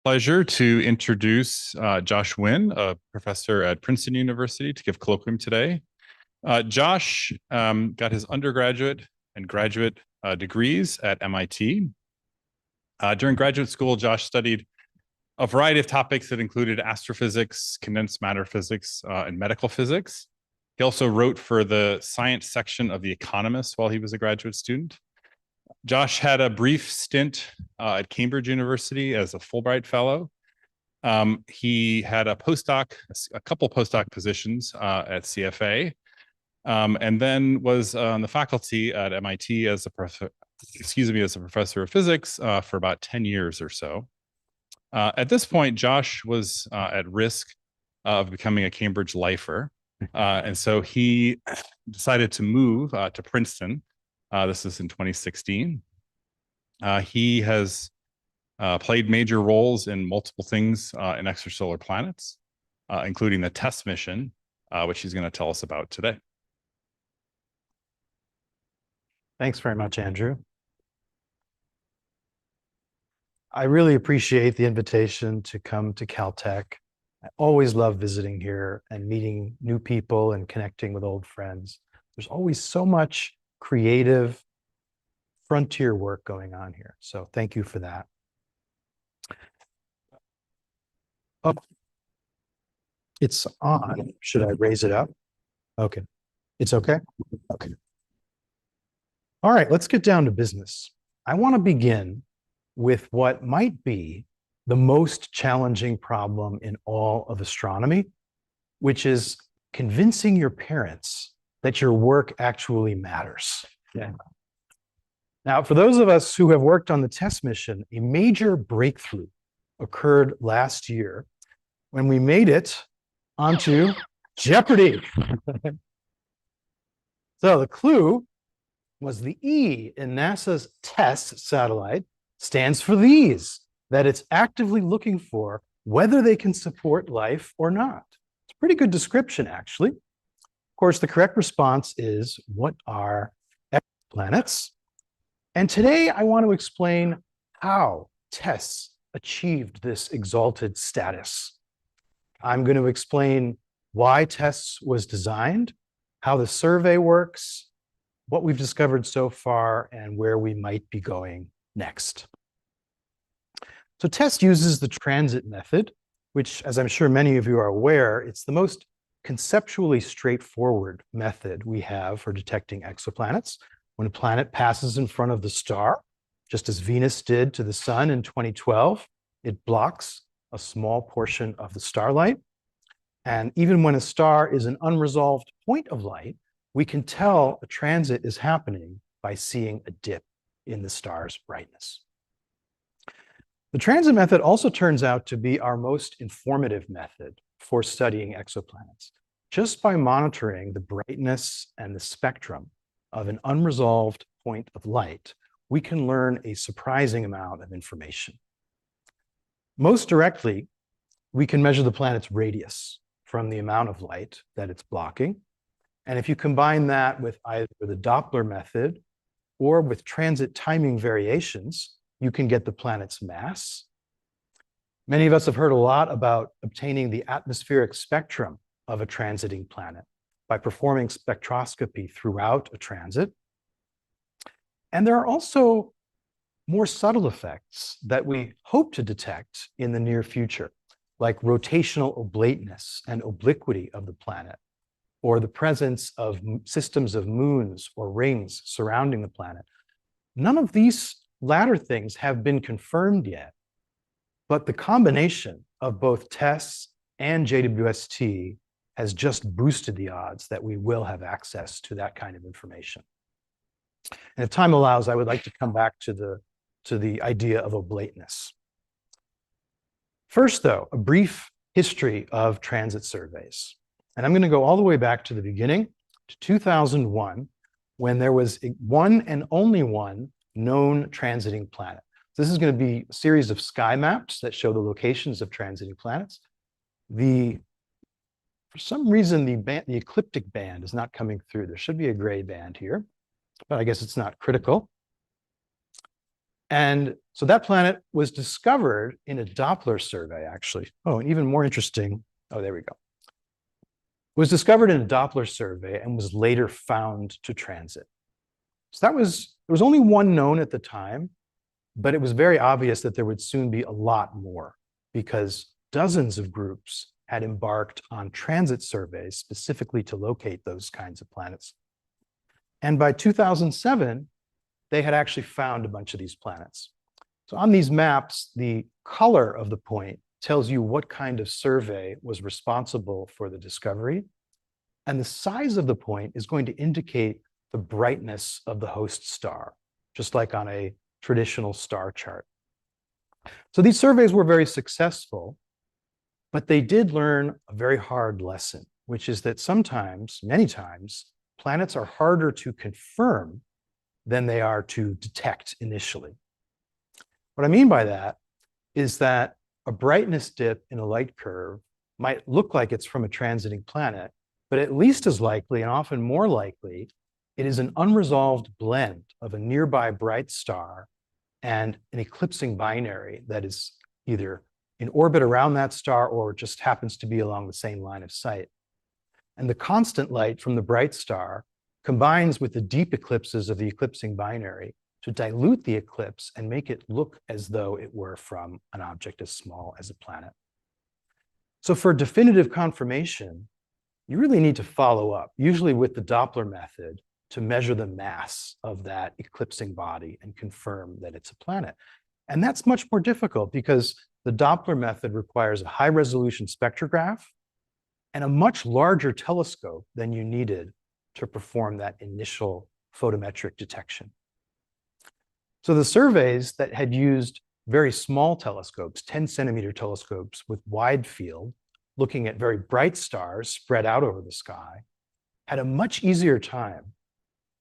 Pleasure to introduce Josh Winn, a professor at Princeton University, to give colloquium today. Josh got his undergraduate and graduate degrees at MIT. During graduate school, Josh studied a variety of topics that included astrophysics, condensed matter physics, and medical physics. He also wrote for the science section of The Economist while he was a graduate student. Josh had a brief stint at Cambridge University as a Fulbright fellow. He had a couple postdoc positions at CFA, and then was on the faculty at MIT as a professor of physics for about 10 years or so. At this point, Josh was at risk of becoming a Cambridge lifer, and so he decided to move to Princeton. This is in 2016. He has played major roles in multiple things in extrasolar planets, including the TESS mission, which he's going to tell us about today. Thanks very much, Andrew. I really appreciate the invitation to come to Caltech. I always love visiting here and meeting new people and connecting with old friends. There's always so much creative frontier work going on here. So thank you for that. Oh, it's on. Should I raise it up? Okay. It's okay? Okay. All right, let's get down to business. I want to begin with what might be the most challenging problem in all of astronomy, which is convincing your parents that your work actually matters. Yeah. Now, for those of us who have worked on the TESS mission, a major breakthrough occurred last year when we made it onto Jeopardy! So the clue was the E in NASA's TESS satellite stands for these, that it's actively looking for whether they can support life or not. It's a pretty good description, actually. Of course, the correct response is, what are exoplanets? And today I want to explain how TESS achieved this exalted status. I'm going to explain why TESS was designed, how the survey works, what we've discovered so far, and where we might be going next. So TESS uses the transit method, which, as I'm sure many of you are aware, it's the most conceptually straightforward method we have for detecting exoplanets. When a planet passes in front of the star, just as Venus did to the sun in 2012, it blocks a small portion of the starlight. And even when a star is an unresolved point of light, we can tell a transit is happening by seeing a dip in the star's brightness. The transit method also turns out to be our most informative method for studying exoplanets. Just by monitoring the brightness and the spectrum of an unresolved point of light, we can learn a surprising amount of information. Most directly, we can measure the planet's radius from the amount of light that it's blocking. And if you combine that with either the Doppler method or with transit timing variations, you can get the planet's mass. Many of us have heard a lot about obtaining the atmospheric spectrum of a transiting planet by performing spectroscopy throughout a transit. And there are also more subtle effects that we hope to detect in the near future, like rotational oblateness and obliquity of the planet, or the presence of systems of moons or rings surrounding the planet. None of these latter things have been confirmed yet, but the combination of both TESS and JWST has just boosted the odds that we will have access to that kind of information. And if time allows, I would like to come back to the idea of oblateness. First, though, a brief history of transit surveys. And I'm going to go all the way back to the beginning, to 2001, when there was one and only one known transiting planet. This is going to be a series of sky maps that show the locations of transiting planets. For some reason, the ecliptic band is not coming through. There should be a gray band here, but I guess it's not critical. And so that planet was discovered in a Doppler survey, actually. Oh, and even more interesting. Oh, there we go. It was discovered in a Doppler survey and was later found to transit. So there was only one known at the time, but it was very obvious that there would soon be a lot more because dozens of groups had embarked on transit surveys specifically to locate those kinds of planets. And by 2007, they had actually found a bunch of these planets. So on these maps, the color of the point tells you what kind of survey was responsible for the discovery. And the size of the point is going to indicate the brightness of the host star, just like on a traditional star chart. So these surveys were very successful, but they did learn a very hard lesson, which is that sometimes, many times, planets are harder to confirm than they are to detect initially. What I mean by that is that a brightness dip in a light curve might look like it's from a transiting planet, but at least as likely, and often more likely, it is an unresolved blend of a nearby bright star and an eclipsing binary that is either in orbit around that star or just happens to be along the same line of sight. And the constant light from the bright star combines with the deep eclipses of the eclipsing binary to dilute the eclipse and make it look as though it were from an object as small as a planet. So for definitive confirmation, you really need to follow up, usually with the Doppler method, to measure the mass of that eclipsing body and confirm that it's a planet. And that's much more difficult because the Doppler method requires a high resolution spectrograph and a much larger telescope than you needed to perform that initial photometric detection. So the surveys that had used very small telescopes, 10-centimeter telescopes with wide field, looking at very bright stars spread out over the sky, had a much easier time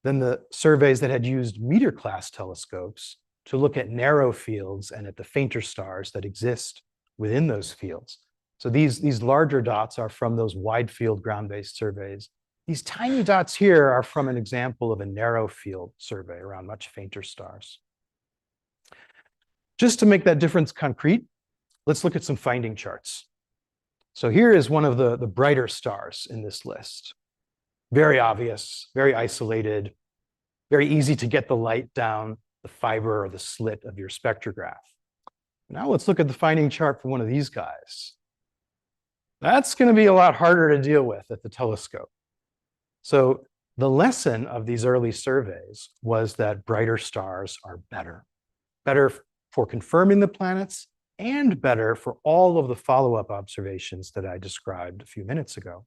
than the surveys that had used meter-class telescopes to look at narrow fields and at the fainter stars that exist within those fields. So these larger dots are from those wide field ground-based surveys. These tiny dots here are from an example of a narrow field survey around much fainter stars. Just to make that difference concrete, let's look at some finding charts. So here is one of the brighter stars in this list. Very obvious, very isolated, very easy to get the light down the fiber or the slit of your spectrograph. Now let's look at the finding chart for one of these guys. That's going to be a lot harder to deal with at the telescope. So the lesson of these early surveys was that brighter stars are better. Better for confirming the planets and better for all of the follow-up observations that I described a few minutes ago.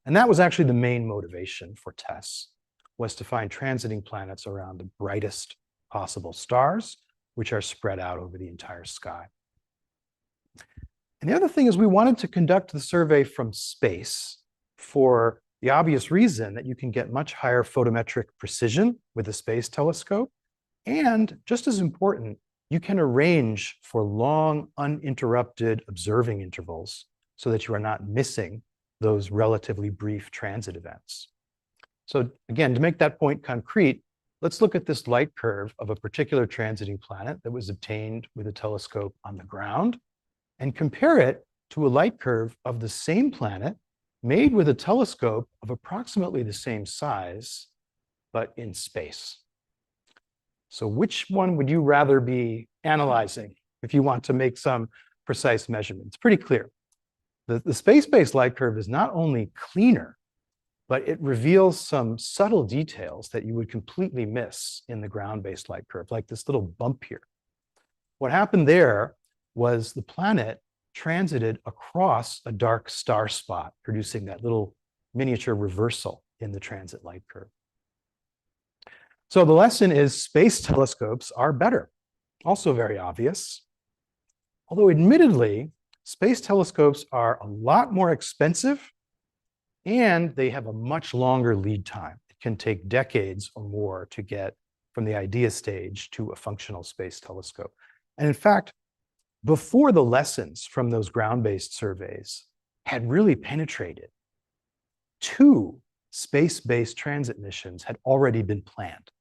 And that was actually the main motivation for TESS, was to find transiting planets around the brightest possible stars, which are spread out over the entire sky. And the other thing is we wanted to conduct the survey from space for the obvious reason that you can get much higher photometric precision with a space telescope. And just as important, you can arrange for long, uninterrupted observing intervals so that you are not missing those relatively brief transit events. So again, to make that point concrete, let's look at this light curve of a particular transiting planet that was obtained with a telescope on the ground and compare it to a light curve of the same planet made with a telescope of approximately the same size, but in space. So which one would you rather be analyzing if you want to make some precise measurement? It's pretty clear. The space-based light curve is not only cleaner, but it reveals some subtle details that you would completely miss in the ground-based light curve, like this little bump here. What happened there was the planet transited across a dark star spot, producing that little miniature reversal in the transit light curve. So the lesson is space telescopes are better, also very obvious. Although admittedly, space telescopes are a lot more expensive and they have a much longer lead time. It can take decades or more to get from the idea stage to a functional space telescope. And in fact, before the lessons from those ground-based surveys had really penetrated, 2 space-based transit missions had already been planned.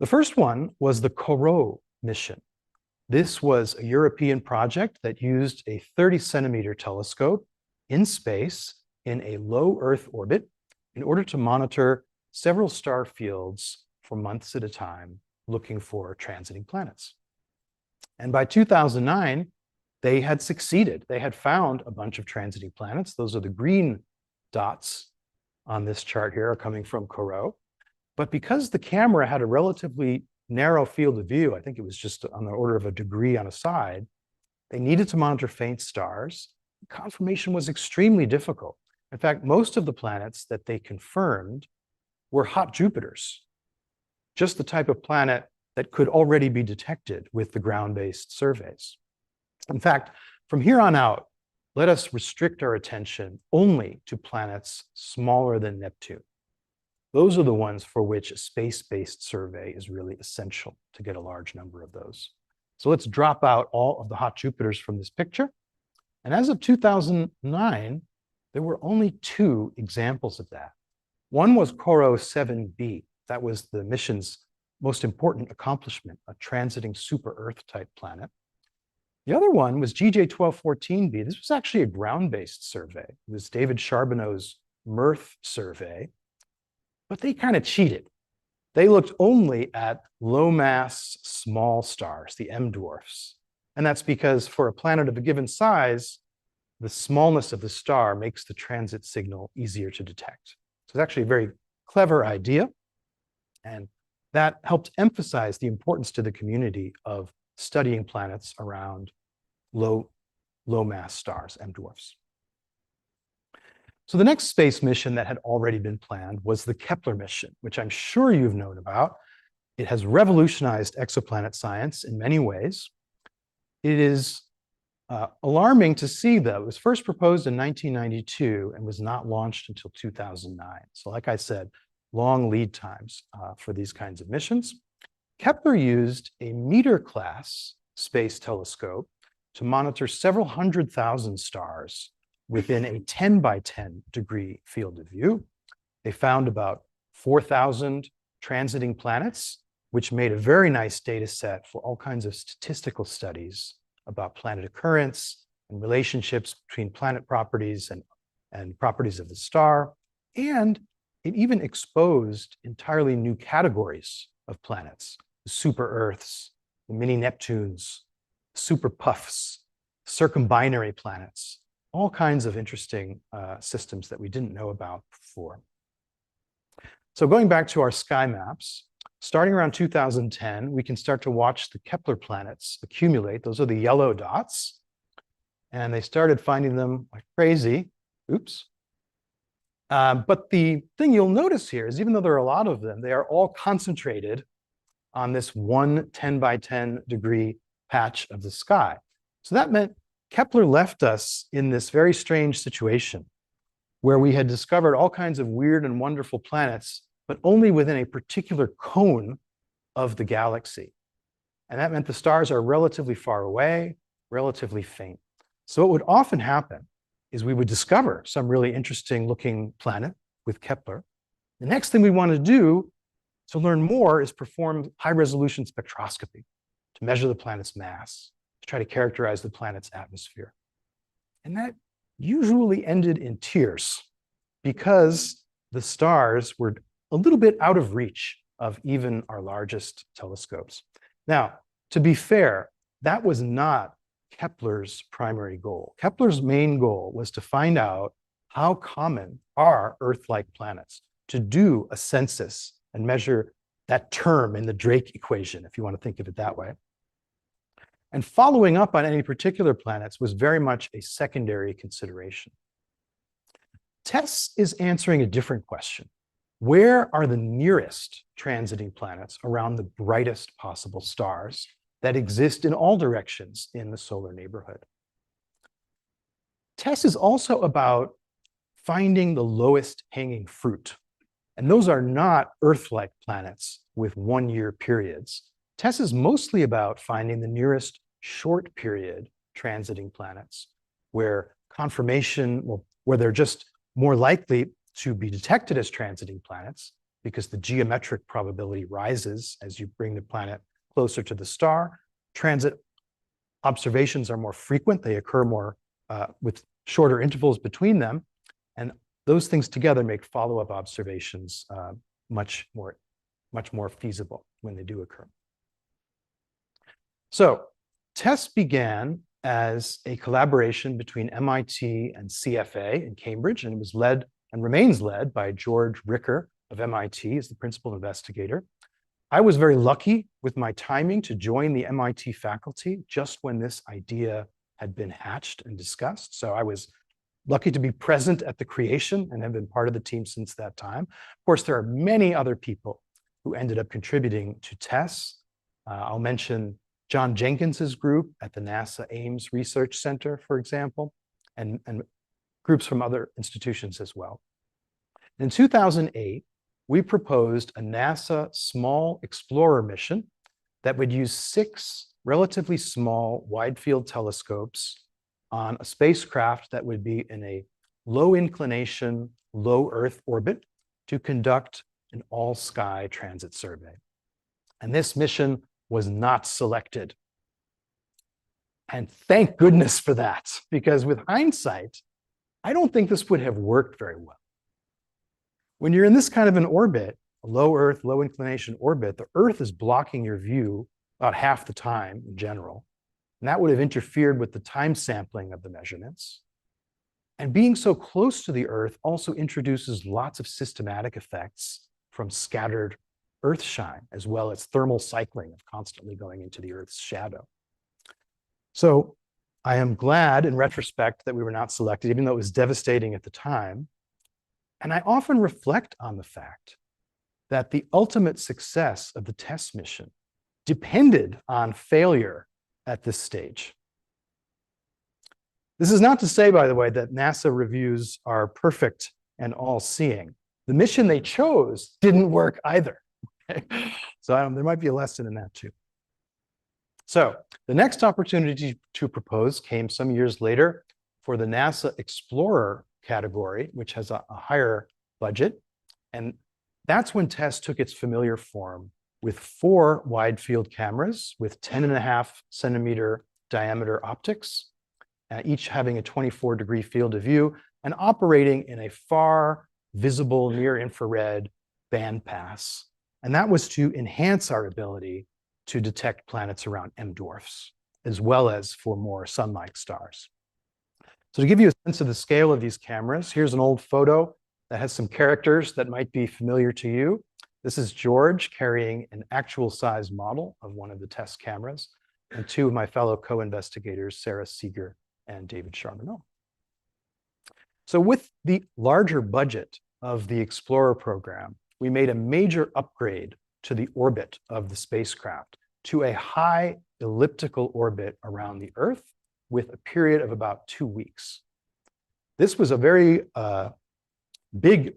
The first one was the Corot mission. This was a European project that used a 30-centimeter telescope in space in a low Earth orbit in order to monitor several star fields for months at a time, looking for transiting planets. And by 2009, they had succeeded. They had found a bunch of transiting planets. Those are the green dots on this chart here are coming from Corot. But because the camera had a relatively narrow field of view, I think it was just on the order of a degree on a side, they needed to monitor faint stars. Confirmation was extremely difficult. In fact, most of the planets that they confirmed were hot Jupiters, just the type of planet that could already be detected with the ground-based surveys. In fact, from here on out, let us restrict our attention only to planets smaller than Neptune. Those are the ones for which a space-based survey is really essential to get a large number of those. So let's drop out all of the hot Jupiters from this picture. And as of 2009, there were only 2 examples of that. One was Corot 7b. That was the mission's most important accomplishment, a transiting super-Earth type planet. The other one was GJ 1214b. This was actually a ground-based survey. It was David Charbonneau's Mirth survey, but they kind of cheated. They looked only at low-mass small stars, the M dwarfs. And that's because for a planet of a given size, the smallness of the star makes the transit signal easier to detect. So it's actually a very clever idea. And that helped emphasize the importance to the community of studying planets around low mass stars, M dwarfs. So the next space mission that had already been planned was the Kepler mission, which I'm sure you've known about. It has revolutionized exoplanet science in many ways. It is alarming to see, though, it was first proposed in 1992 and was not launched until 2009. So like I said, long lead times for these kinds of missions. Kepler used a meter-class space telescope to monitor several 100,000 stars within a 10 by 10 degree field of view. They found about 4,000 transiting planets, which made a very nice data set for all kinds of statistical studies about planet occurrence and relationships between planet properties and properties of the star. And it even exposed entirely new categories of planets, the super Earths, the mini Neptunes, super puffs, circumbinary planets, all kinds of interesting systems that we didn't know about before. So going back to our sky maps, starting around 2010, we can start to watch the Kepler planets accumulate. Those are the yellow dots. And they started finding them like crazy. Oops. But the thing you'll notice here is even though there are a lot of them, they are all concentrated on this one 10 by 10 degree patch of the sky. So that meant Kepler left us in this very strange situation where we had discovered all kinds of weird and wonderful planets, but only within a particular cone of the galaxy. And that meant the stars are relatively far away, relatively faint. So what would often happen is we would discover some really interesting looking planet with Kepler. The next thing we want to do to learn more is perform high resolution spectroscopy to measure the planet's mass, to try to characterize the planet's atmosphere. And that usually ended in tears because the stars were a little bit out of reach of even our largest telescopes. Now, to be fair, that was not Kepler's primary goal. Kepler's main goal was to find out how common are Earth-like planets, to do a census and measure that term in the Drake equation, if you want to think of it that way. And following up on any particular planets was very much a secondary consideration. TESS is answering a different question. Where are the nearest transiting planets around the brightest possible stars that exist in all directions in the solar neighborhood? TESS is also about finding the lowest hanging fruit. And those are not Earth-like planets with one-year periods. TESS is mostly about finding the nearest short period transiting planets where confirmation, well, where they're just more likely to be detected as transiting planets, because the geometric probability rises as you bring the planet closer to the star. Transit observations are more frequent. They occur more with shorter intervals between them. And those things together make follow-up observations much more feasible when they do occur. So TESS began as a collaboration between MIT and CFA in Cambridge, and it was led and remains led by George Ricker of MIT as the principal investigator. I was very lucky with my timing to join the MIT faculty just when this idea had been hatched and discussed. So I was lucky to be present at the creation and have been part of the team since that time. Of course, there are many other people who ended up contributing to TESS. I'll mention John Jenkins's group at the NASA Ames Research Center, for example, and groups from other institutions as well. In 2008, we proposed a NASA small explorer mission that would use 6 relatively small wide field telescopes on a spacecraft that would be in a low inclination, low Earth orbit to conduct an all-sky transit survey. And this mission was not selected. And thank goodness for that, because with hindsight, I don't think this would have worked very well. When you're in this kind of an orbit, a low Earth, low inclination orbit, the Earth is blocking your view about half the time in general. And that would have interfered with the time sampling of the measurements. And being so close to the Earth also introduces lots of systematic effects from scattered Earth shine, as well as thermal cycling of constantly going into the Earth's shadow. So I am glad in retrospect that we were not selected, even though it was devastating at the time. And I often reflect on the fact that the ultimate success of the TESS mission depended on failure at this stage. This is not to say, by the way, that NASA reviews are perfect and all-seeing. The mission they chose didn't work either. So there might be a lesson in that too. So the next opportunity to propose came some years later for the NASA Explorer category, which has a higher budget. And that's when TESS took its familiar form with 4 wide field cameras with 10.5 centimeter diameter optics, each having a 24-degree field of view and operating in a far visible near infrared bandpass. And that was to enhance our ability to detect planets around M dwarfs, as well as for more sun-like stars. So to give you a sense of the scale of these cameras, here's an old photo that has some characters that might be familiar to you. This is George carrying an actual size model of one of the TESS cameras, and 2 of my fellow co-investigators, Sarah Seeger and David Charbonneau. So with the larger budget of the Explorer program, we made a major upgrade to the orbit of the spacecraft to a high elliptical orbit around the Earth with a period of about 2 weeks. This was a very big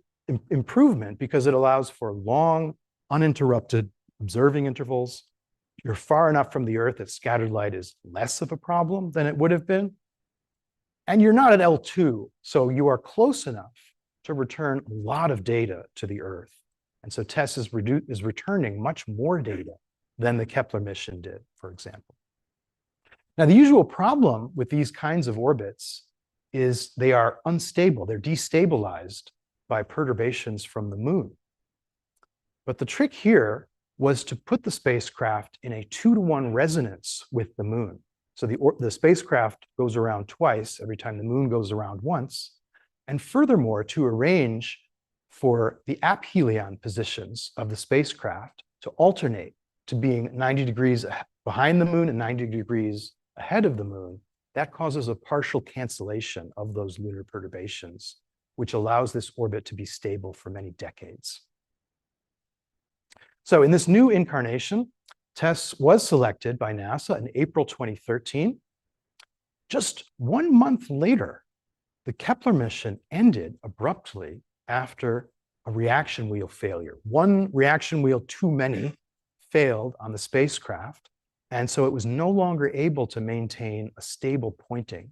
improvement because it allows for long, uninterrupted observing intervals. You're far enough from the Earth that scattered light is less of a problem than it would have been. And you're not at L2, so you are close enough to return a lot of data to the Earth. And so TESS is returning much more data than the Kepler mission did, for example. Now, the usual problem with these kinds of orbits is they are unstable. They're destabilized by perturbations from the moon. But the trick here was to put the spacecraft in a 2-to-1 resonance with the moon. So the spacecraft goes around twice every time the moon goes around once. And furthermore, to arrange for the aphelion positions of the spacecraft to alternate to being 90 degrees behind the moon and 90 degrees ahead of the moon, that causes a partial cancellation of those lunar perturbations, which allows this orbit to be stable for many decades. So in this new incarnation, TESS was selected by NASA in April 2013. Just 1 month later, the Kepler mission ended abruptly after a reaction wheel failure. One reaction wheel too many failed on the spacecraft, and so it was no longer able to maintain a stable pointing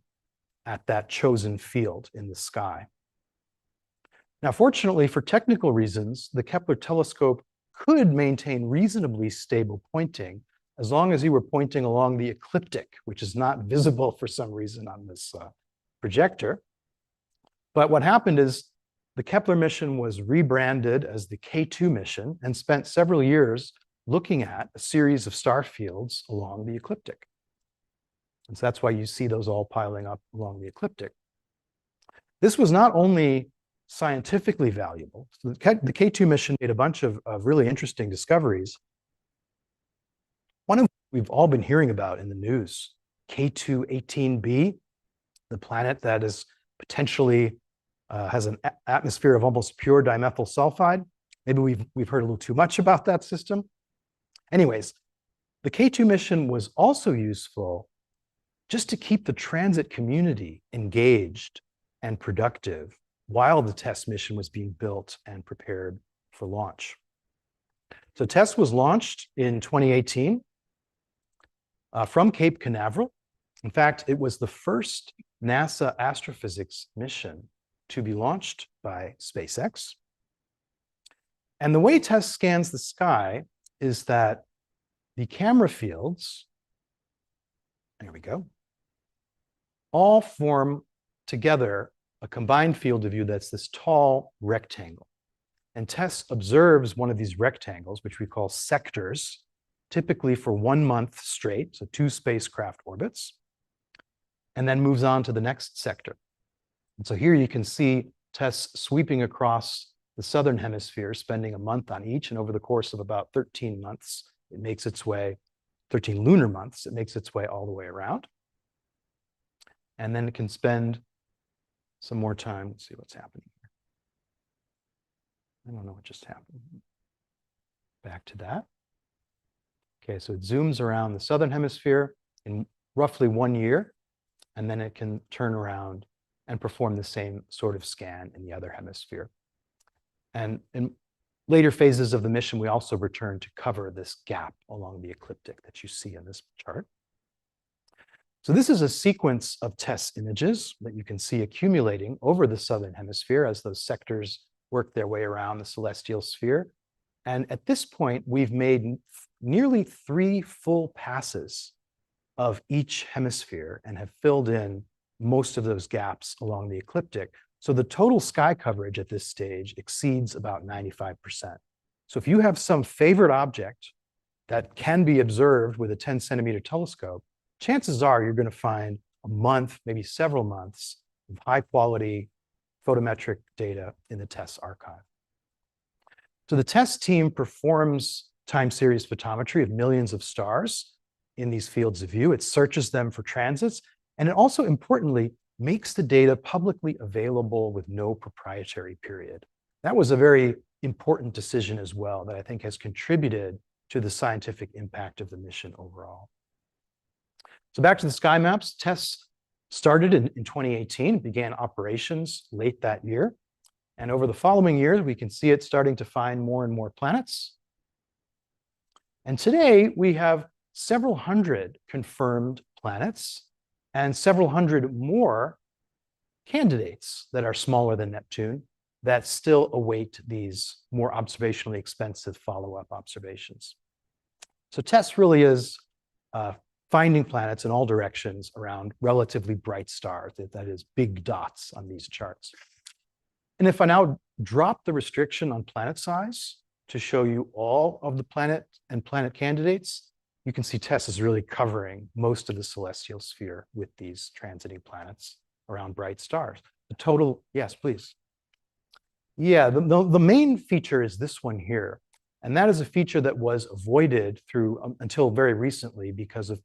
at that chosen field in the sky. Now, fortunately, for technical reasons, the Kepler telescope could maintain reasonably stable pointing as long as you were pointing along the ecliptic, which is not visible for some reason on this projector. But what happened is the Kepler mission was rebranded as the K2 mission and spent several years looking at a series of star fields along the ecliptic. And so that's why you see those all piling up along the ecliptic. This was not only scientifically valuable. So the K2 mission made a bunch of really interesting discoveries. One of we've all been hearing about in the news, K2-18b, the planet that is potentially has an atmosphere of almost pure dimethyl sulfide. Maybe we've heard a little too much about that system. Anyways, the K2 mission was also useful just to keep the transit community engaged and productive while the TESS mission was being built and prepared for launch. So TESS was launched in 2018 from Cape Canaveral. In fact, it was the first NASA astrophysics mission to be launched by SpaceX. And the way TESS scans the sky is that the camera fields, there we go, all form together a combined field of view that's this tall rectangle. And TESS observes one of these rectangles, which we call sectors, typically for 1 month straight, so 2 spacecraft orbits, and then moves on to the next sector. And so here you can see TESS sweeping across the southern hemisphere, spending a month on each, and over the course of about 13 months, it makes its way, 13 lunar months, it makes its way all the way around. And then it can spend some more time. Let's see what's happening here. I don't know what just happened. Back to that. Okay, so it zooms around the southern hemisphere in roughly 1 year, and then it can turn around and perform the same sort of scan in the other hemisphere. And in later phases of the mission, we also return to cover this gap along the ecliptic that you see in this chart. So this is a sequence of TESS images that you can see accumulating over the southern hemisphere as those sectors work their way around the celestial sphere. And at this point, we've made nearly 3 full passes of each hemisphere and have filled in most of those gaps along the ecliptic. So the total sky coverage at this stage exceeds about 95%. So if you have some favorite object that can be observed with a 10-centimeter telescope, chances are you're going to find a month, maybe several months of high quality photometric data in the TESS archive. So the TESS team performs time series photometry of millions of stars in these fields of view. It searches them for transits, and it also importantly makes the data publicly available with no proprietary period. That was a very important decision as well that I think has contributed to the scientific impact of the mission overall. So back to the sky maps, TESS started in 2018, began operations late that year. And over the following years, we can see it starting to find more and more planets. And today we have several hundred confirmed planets and several hundred more candidates that are smaller than Neptune that still await these more observationally expensive follow-up observations. So TESS really is finding planets in all directions around relatively bright stars, that is big dots on these charts. And if I now drop the restriction on planet size to show you all of the planet and planet candidates, you can see TESS is really covering most of the celestial sphere with these transiting planets around bright stars. The total, yes, please. Yeah, the main feature is this one here. And that is a feature that was avoided through until very recently because of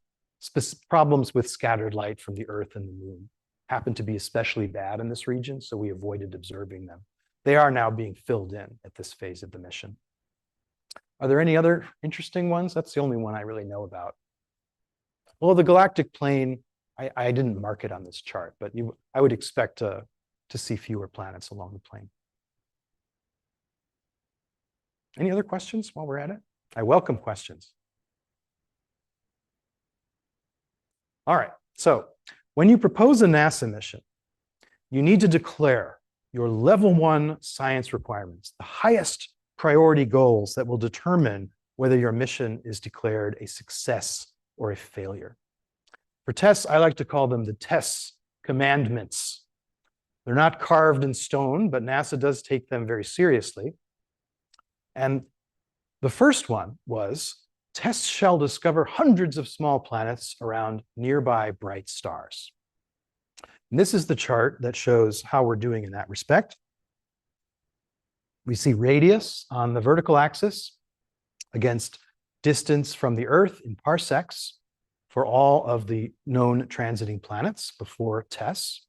problems with scattered light from the Earth and the Moon. Happened to be especially bad in this region, so we avoided observing them. They are now being filled in at this phase of the mission. Are there any other interesting ones? That's the only one I really know about. Well, the galactic plane, I didn't mark it on this chart, but I would expect to see fewer planets along the plane. Any other questions while we're at it? I welcome questions. All right, so when you propose a NASA mission, you need to declare your level 1 science requirements, the highest priority goals that will determine whether your mission is declared a success or a failure. For TESS, I like to call them the TESS commandments. They're not carved in stone, but NASA does take them very seriously. And the first one was, TESS shall discover hundreds of small planets around nearby bright stars. And this is the chart that shows how we're doing in that respect. We see radius on the vertical axis against distance from the Earth in parsecs for all of the known transiting planets before TESS.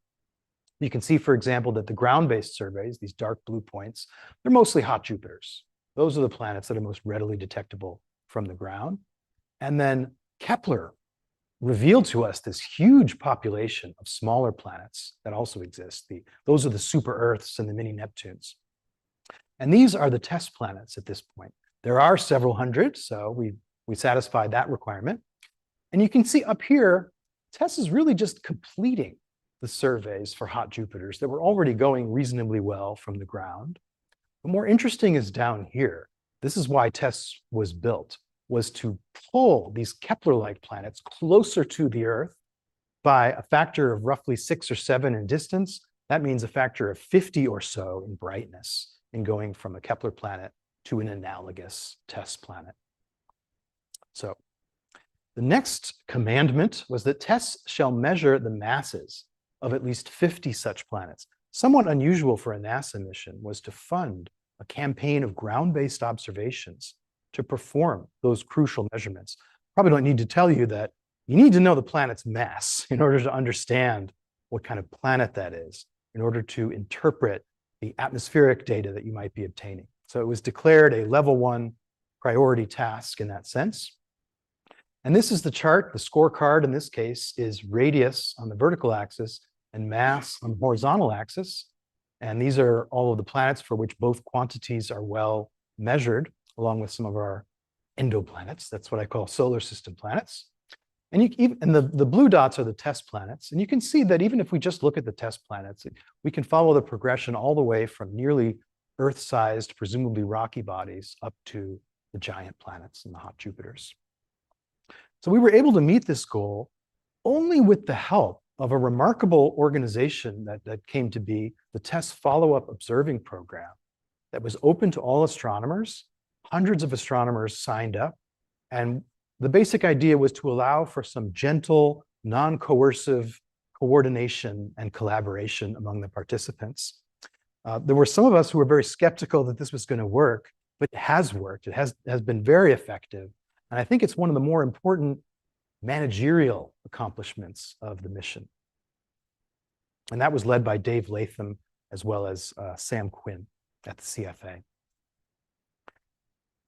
You can see, for example, that the ground-based surveys, these dark blue points, they're mostly hot Jupiters. Those are the planets that are most readily detectable from the ground. And then Kepler revealed to us this huge population of smaller planets that also exist. Those are the super Earths and the mini Neptunes. And these are the TESS planets at this point. There are several hundred, so we satisfied that requirement. And you can see up here, TESS is really just completing the surveys for hot Jupiters that were already going reasonably well from the ground. But more interesting is down here. This is why TESS was built, was to pull these Kepler-like planets closer to the Earth by a factor of roughly 6 or 7 in distance. That means a factor of 50 or so in brightness in going from a Kepler planet to an analogous TESS planet. So the next commandment was that TESS shall measure the masses of at least 50 such planets. Somewhat unusual for a NASA mission was to fund a campaign of ground-based observations to perform those crucial measurements. Probably don't need to tell you that you need to know the planet's mass in order to understand what kind of planet that is, in order to interpret the atmospheric data that you might be obtaining. So it was declared a level 1 priority task in that sense. And this is the chart. The scorecard in this case is radius on the vertical axis and mass on the horizontal axis. And these are all of the planets for which both quantities are well measured, along with some of our endoplanets. That's what I call solar system planets. And, the blue dots are the TESS planets. And you can see that even if we just look at the TESS planets, we can follow the progression all the way from nearly Earth-sized, presumably rocky bodies, up to the giant planets and the hot Jupiters. So we were able to meet this goal only with the help of a remarkable organization that came to be the TESS Follow-Up Observing Program that was open to all astronomers. Hundreds of astronomers signed up. And the basic idea was to allow for some gentle, non-coercive coordination and collaboration among the participants. There were some of us who were very skeptical that this was going to work, but it has worked. It has been very effective. And I think it's one of the more important managerial accomplishments of the mission. And that was led by Dave Latham as well as Sam Quinn at the CFA.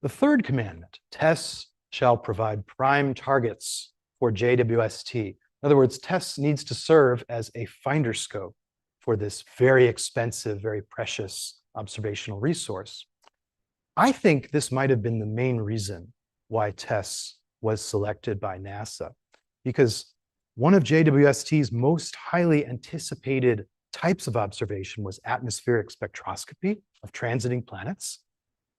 The third commandment, TESS shall provide prime targets for JWST. In other words, TESS needs to serve as a finder scope for this very expensive, very precious observational resource. I think this might have been the main reason why TESS was selected by NASA, because one of JWST's most highly anticipated types of observation was atmospheric spectroscopy of transiting planets.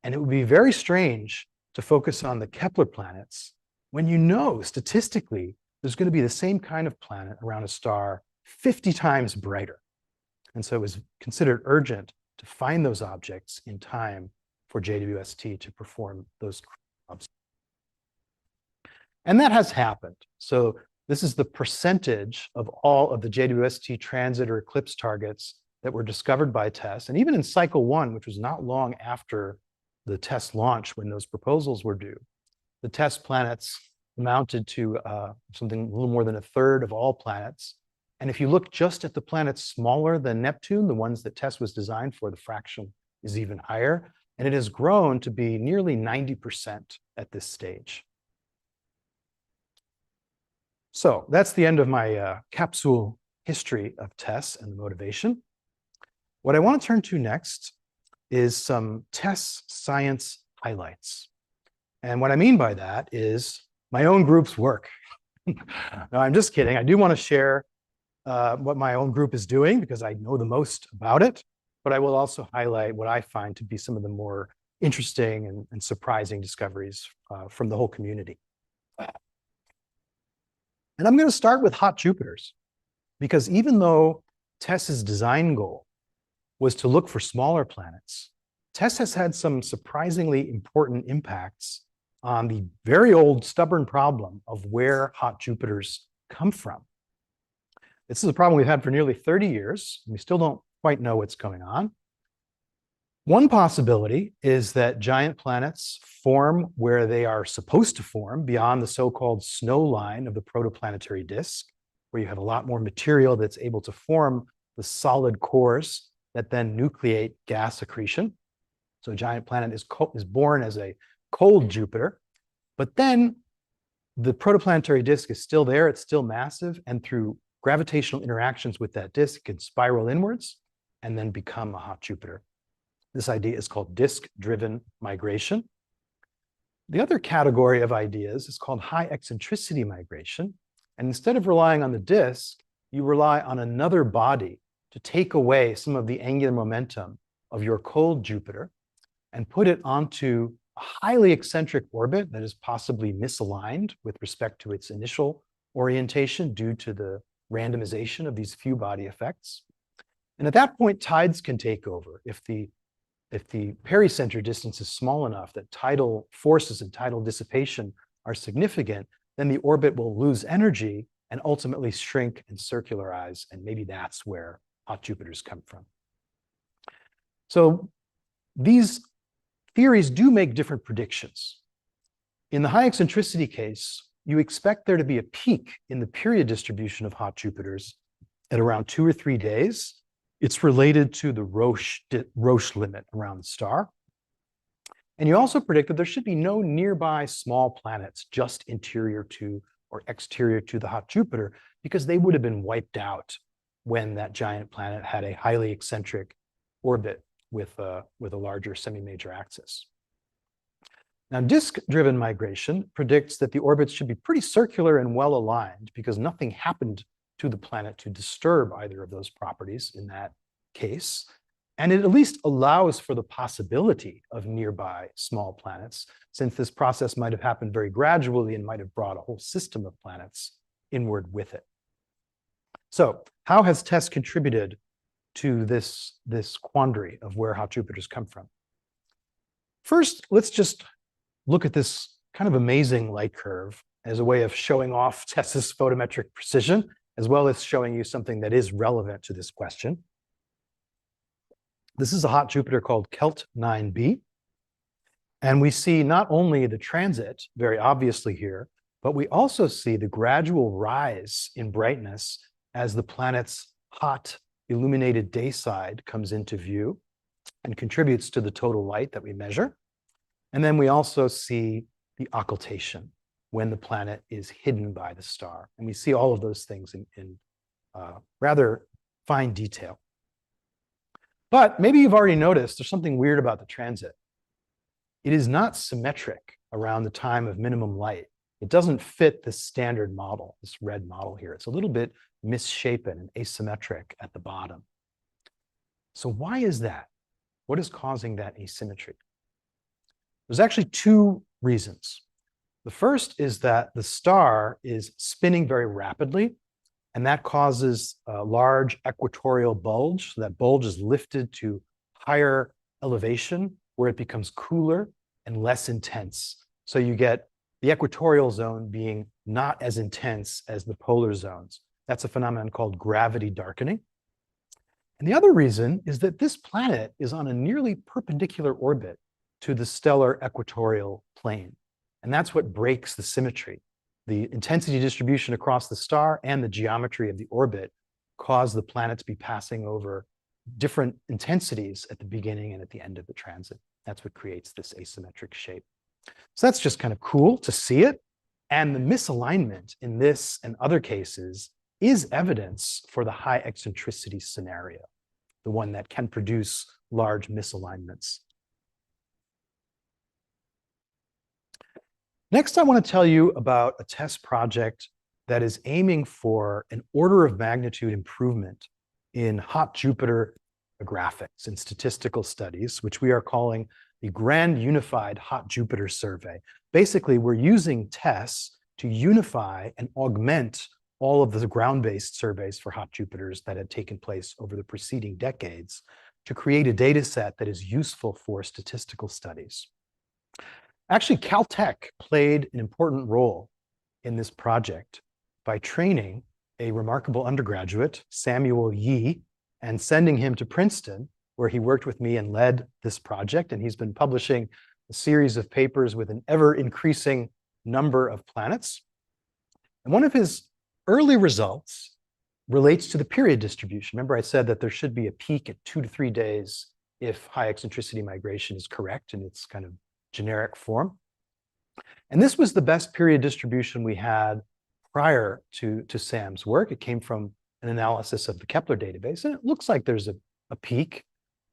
And it would be very strange to focus on the Kepler planets when you know statistically there's going to be the same kind of planet around a star 50 times brighter. And so it was considered urgent to find those objects in time for JWST to perform those observations. And that has happened. So this is the percentage of all of the JWST transit or eclipse targets that were discovered by TESS. And even in cycle 1, which was not long after the TESS launch when those proposals were due, the TESS planets amounted to something a little more than a third of all planets. And if you look just at the planets smaller than Neptune, the ones that TESS was designed for, the fraction is even higher. And it has grown to be nearly 90% at this stage. So that's the end of my capsule history of TESS and the motivation. What I want to turn to next is some TESS science highlights. And what I mean by that is my own group's work. No, I'm just kidding. I do want to share what my own group is doing because I know the most about it. but I will also highlight what I find to be some of the more interesting and surprising discoveries from the whole community. And I'm going to start with hot Jupiters, because even though TESS's design goal was to look for smaller planets, TESS has had some surprisingly important impacts on the very old stubborn problem of where hot Jupiters come from. This is a problem we've had for nearly 30 years. And we still don't quite know what's going on. One possibility is that giant planets form where they are supposed to form beyond the so-called snow line of the protoplanetary disk, where you have a lot more material that's able to form the solid cores that then nucleate gas accretion. So a giant planet is born as a cold Jupiter, but then the protoplanetary disk is still there, it's still massive, and through gravitational interactions with that disk, it can spiral inwards and then become a hot Jupiter. This idea is called disk-driven migration. The other category of ideas is called high eccentricity migration. And instead of relying on the disk, you rely on another body to take away some of the angular momentum of your cold Jupiter and put it onto a highly eccentric orbit that is possibly misaligned with respect to its initial orientation due to the randomization of these few body effects. And at that point, tides can take over. If the pericenter distance is small enough that tidal forces and tidal dissipation are significant, then the orbit will lose energy and ultimately shrink and circularize. And maybe that's where hot Jupiters come from. So these theories do make different predictions. In the high eccentricity case, you expect there to be a peak in the period distribution of hot Jupiters at around 2 or 3 days. It's related to the Roche limit around the star. And you also predict that there should be no nearby small planets just interior to or exterior to the hot Jupiter, because they would have been wiped out when that giant planet had a highly eccentric orbit with a larger semi-major axis. Now, disk-driven migration predicts that the orbits should be pretty circular and well aligned, because nothing happened to the planet to disturb either of those properties in that case. And it at least allows for the possibility of nearby small planets, since this process might have happened very gradually and might have brought a whole system of planets inward with it. So how has TESS contributed to this quandary of where hot Jupiters come from? First, let's just look at this kind of amazing light curve as a way of showing off TESS's photometric precision, as well as showing you something that is relevant to this question. This is a hot Jupiter called Kelt 9b. And we see not only the transit very obviously here, but we also see the gradual rise in brightness as the planet's hot illuminated day side comes into view and contributes to the total light that we measure. And then we also see the occultation, when the planet is hidden by the star. And we see all of those things in rather fine detail. But maybe you've already noticed there's something weird about the transit. It is not symmetric around the time of minimum light. It doesn't fit the standard model, this red model here. It's a little bit misshapen and asymmetric at the bottom. So why is that? What is causing that asymmetry? There's actually 2 reasons. The first is that the star is spinning very rapidly, and that causes a large equatorial bulge. So that bulge is lifted to higher elevation, where it becomes cooler and less intense. So you get the equatorial zone being not as intense as the polar zones. That's a phenomenon called gravity darkening. And the other reason is that this planet is on a nearly perpendicular orbit to the stellar equatorial plane. And that's what breaks the symmetry. The intensity distribution across the star and the geometry of the orbit cause the planet to be passing over different intensities at the beginning and at the end of the transit. That's what creates this asymmetric shape. So that's just kind of cool to see it. And the misalignment in this and other cases is evidence for the high eccentricity scenario, the one that can produce large misalignments. Next, I want to tell you about a TESS project that is aiming for an order of magnitude improvement in hot Jupiter graphics and statistical studies, which we are calling the Grand Unified Hot Jupiter Survey. Basically, we're using TESS to unify and augment all of the ground-based surveys for hot Jupiters that had taken place over the preceding decades to create a data set that is useful for statistical studies. Actually, Caltech played an important role in this project by training a remarkable undergraduate, Samuel Yee, and sending him to Princeton, where he worked with me and led this project. And he's been publishing a series of papers with an ever-increasing number of planets. And one of his early results relates to the period distribution. Remember, I said that there should be a peak at 2 to 3 days if high eccentricity migration is correct in its kind of generic form. And this was the best period distribution we had prior to Sam's work. It came from an analysis of the Kepler database, and it looks like there's a peak,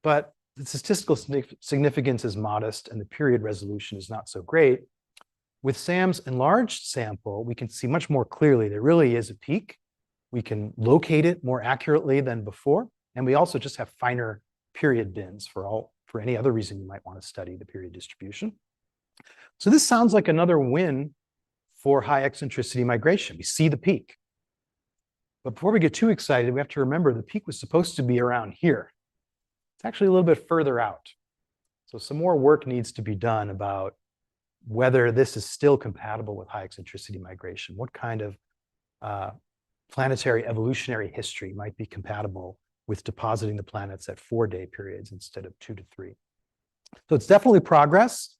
but the statistical significance is modest and the period resolution is not so great. With Sam's enlarged sample, we can see much more clearly there really is a peak. We can locate it more accurately than before, and we also just have finer period bins for any other reason you might want to study the period distribution. So this sounds like another win for high eccentricity migration. We see the peak. But before we get too excited, we have to remember the peak was supposed to be around here. It's actually a little bit further out. So some more work needs to be done about whether this is still compatible with high eccentricity migration. What kind of planetary evolutionary history might be compatible with depositing the planets at 4-day periods instead of 2 to 3. So it's definitely progress,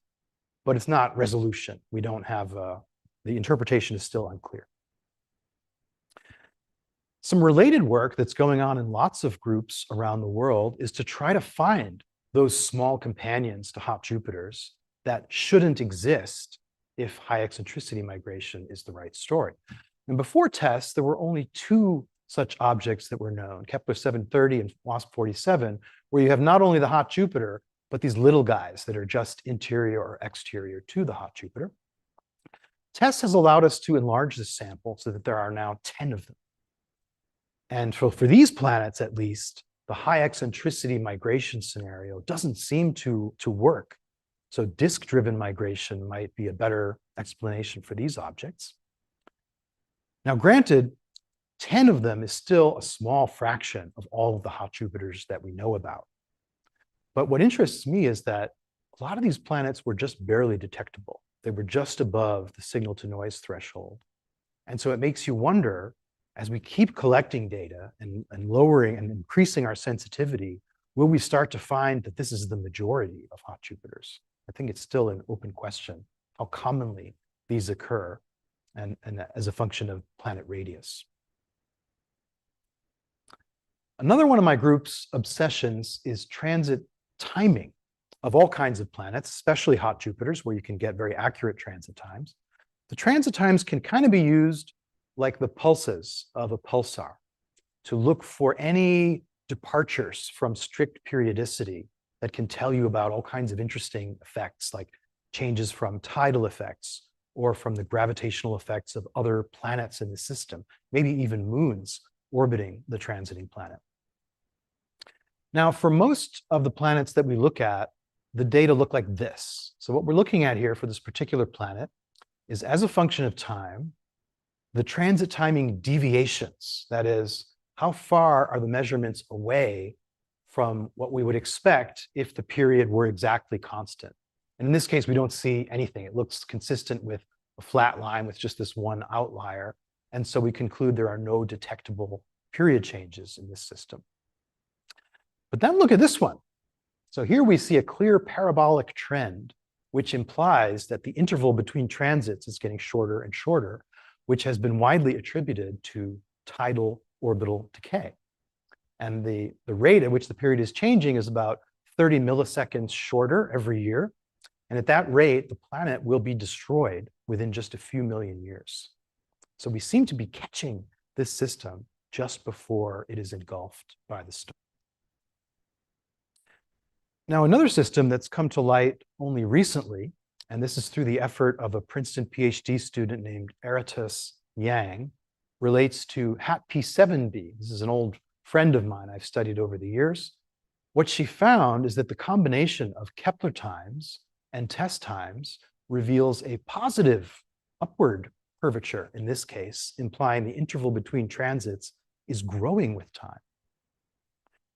but it's not resolution. We don't have, the interpretation is still unclear. Some related work that's going on in lots of groups around the world is to try to find those small companions to hot Jupiters that shouldn't exist if high eccentricity migration is the right story. And before TESS, there were only 2 such objects that were known, Kepler 730 and WASP 47, where you have not only the hot Jupiter, but these little guys that are just interior or exterior to the hot Jupiter. TESS has allowed us to enlarge this sample so that there are now 10 of them. And for these planets, at least, the high eccentricity migration scenario doesn't seem to work. So disk-driven migration might be a better explanation for these objects. Now, granted, 10 of them is still a small fraction of all of the hot Jupiters that we know about. But what interests me is that a lot of these planets were just barely detectable. They were just above the signal-to-noise threshold. And so it makes you wonder, as we keep collecting data and lowering and increasing our sensitivity, will we start to find that this is the majority of hot Jupiters? I think it's still an open question how commonly these occur and as a function of planet radius. Another one of my group's obsessions is transit timing of all kinds of planets, especially hot Jupiters, where you can get very accurate transit times. The transit times can kind of be used like the pulses of a pulsar to look for any departures from strict periodicity that can tell you about all kinds of interesting effects, like changes from tidal effects or from the gravitational effects of other planets in the system, maybe even moons orbiting the transiting planet. Now, for most of the planets that we look at, the data look like this. So what we're looking at here for this particular planet is, as a function of time, the transit timing deviations. That is, how far are the measurements away from what we would expect if the period were exactly constant. And in this case, we don't see anything. It looks consistent with a flat line with just this one outlier. And so we conclude there are no detectable period changes in this system. But then look at this one. So here we see a clear parabolic trend, which implies that the interval between transits is getting shorter and shorter, which has been widely attributed to tidal orbital decay. And the rate at which the period is changing is about 30 milliseconds shorter every year. And at that rate, the planet will be destroyed within just a few million years. So we seem to be catching this system just before it is engulfed by the star. Now, another system that's come to light only recently, and this is through the effort of a Princeton PhD student named Aratus Yang, relates to HAT P7b. This is an old friend of mine I've studied over the years. What she found is that the combination of Kepler times and TESS times reveals a positive upward curvature in this case, implying the interval between transits is growing with time.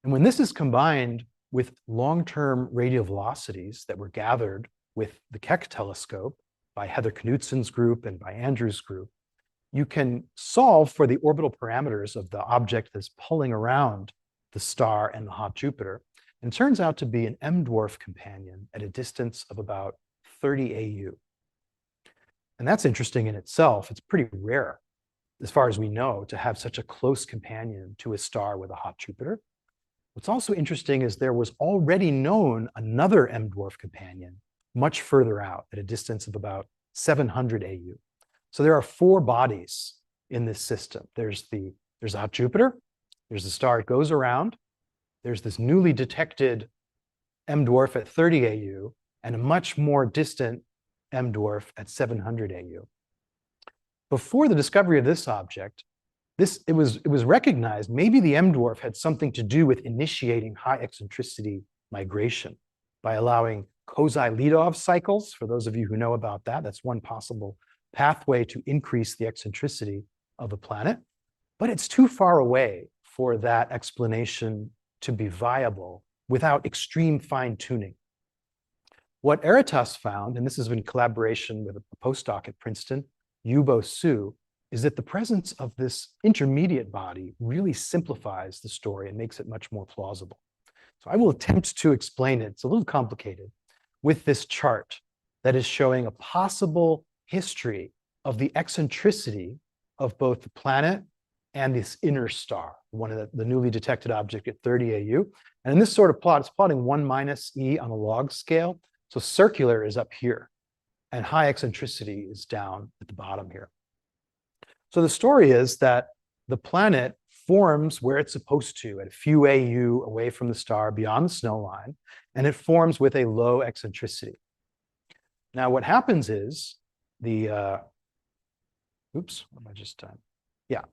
And when this is combined with long-term radial velocities that were gathered with the Keck telescope by Heather Knutson's group and by Andrew's group, you can solve for the orbital parameters of the object that's pulling around the star and the hot Jupiter. And it turns out to be an M-dwarf companion at a distance of about 30 AU. And that's interesting in itself. It's pretty rare, as far as we know, to have such a close companion to a star with a hot Jupiter. What's also interesting is there was already known another M-dwarf companion much further out at a distance of about 700 AU. So there are 4 bodies in this system. There's a hot Jupiter, there's the star it goes around, there's this newly detected M-dwarf at 30 AU, and a much more distant M-dwarf at 700 AU. Before the discovery of this object, it was recognized maybe the M-dwarf had something to do with initiating high eccentricity migration by allowing Kozai-Leadov cycles. For those of you who know about that, that's one possible pathway to increase the eccentricity of a planet. But it's too far away for that explanation to be viable without extreme fine-tuning. What Eritas found, and this is in collaboration with a postdoc at Princeton, Yubo Su, is that the presence of this intermediate body really simplifies the story and makes it much more plausible. So I will attempt to explain it. It's a little complicated with this chart that is showing a possible history of the eccentricity of both the planet and this inner star, one of the newly detected object at 30 AU. And in this sort of plot, it's plotting 1 minus e on a log scale. So circular is up here, and high eccentricity is down at the bottom here. So the story is that the planet forms where it's supposed to, at a few AU away from the star, beyond the snow line, and it forms with a low eccentricity. Now, what happens is oops, what am I just done? Yeah.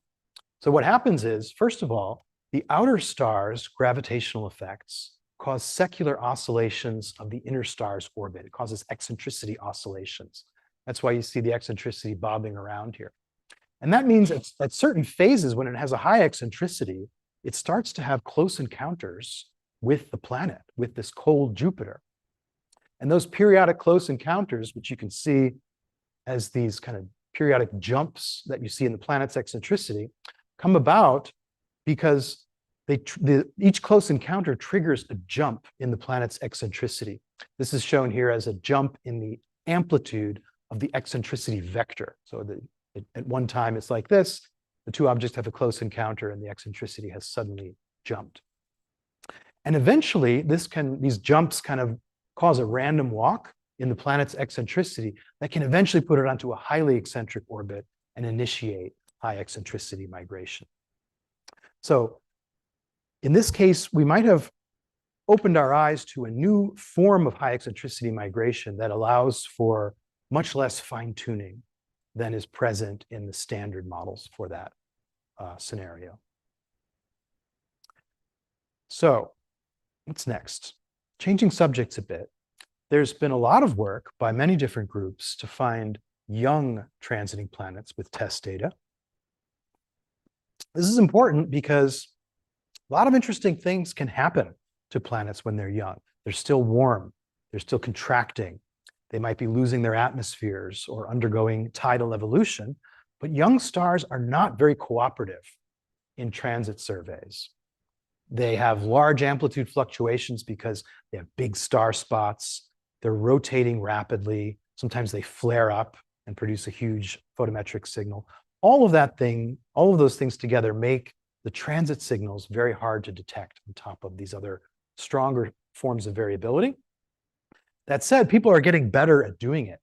So what happens is, first of all, the outer star's gravitational effects cause secular oscillations of the inner star's orbit. It causes eccentricity oscillations. That's why you see the eccentricity bobbing around here. And that means at certain phases, when it has a high eccentricity, it starts to have close encounters with the planet, with this cold Jupiter. And those periodic close encounters, which you can see as these kind of periodic jumps that you see in the planet's eccentricity, come about because each close encounter triggers a jump in the planet's eccentricity. This is shown here as a jump in the amplitude of the eccentricity vector. So at one time it's like this, the 2 objects have a close encounter and the eccentricity has suddenly jumped. And eventually these jumps kind of cause a random walk in the planet's eccentricity that can eventually put it onto a highly eccentric orbit and initiate high eccentricity migration. So in this case, we might have opened our eyes to a new form of high eccentricity migration that allows for much less fine-tuning than is present in the standard models for that scenario. So what's next? Changing subjects a bit. There's been a lot of work by many different groups to find young transiting planets with TESS data. This is important because a lot of interesting things can happen to planets when they're young. They're still warm, they're still contracting. They might be losing their atmospheres or undergoing tidal evolution, but young stars are not very cooperative in transit surveys. They have large amplitude fluctuations because they have big star spots. They're rotating rapidly. Sometimes they flare up and produce a huge photometric signal. All of those things together make the transit signals very hard to detect on top of these other stronger forms of variability. That said, people are getting better at doing it.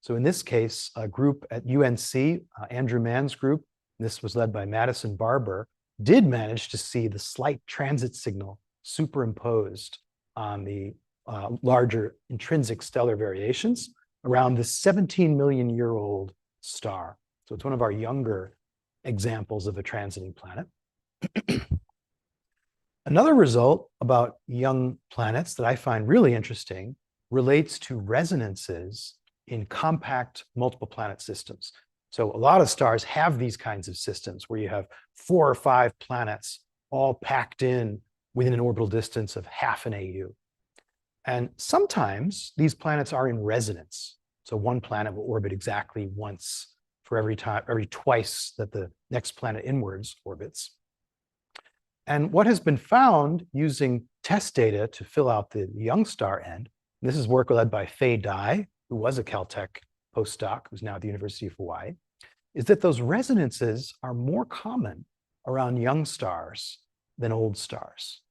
So in this case, a group at UNC, Andrew Mann's group, this was led by Madison Barber, did manage to see the slight transit signal superimposed on the larger intrinsic stellar variations around this 17 million year old star. So it's one of our younger examples of a transiting planet. Another result about young planets that I find really interesting relates to resonances in compact multiple planet systems. So a lot of stars have these kinds of systems where you have 4 or 5 planets all packed in within an orbital distance of half an AU. And sometimes these planets are in resonance. So one planet will orbit exactly once for every twice that the next planet inwards orbits. And what has been found using TESS data to fill out the young star end, this is work led by Fei Dai, who was a Caltech postdoc, who's now at the University of Hawaii, is that those resonances are more common around young stars than old stars.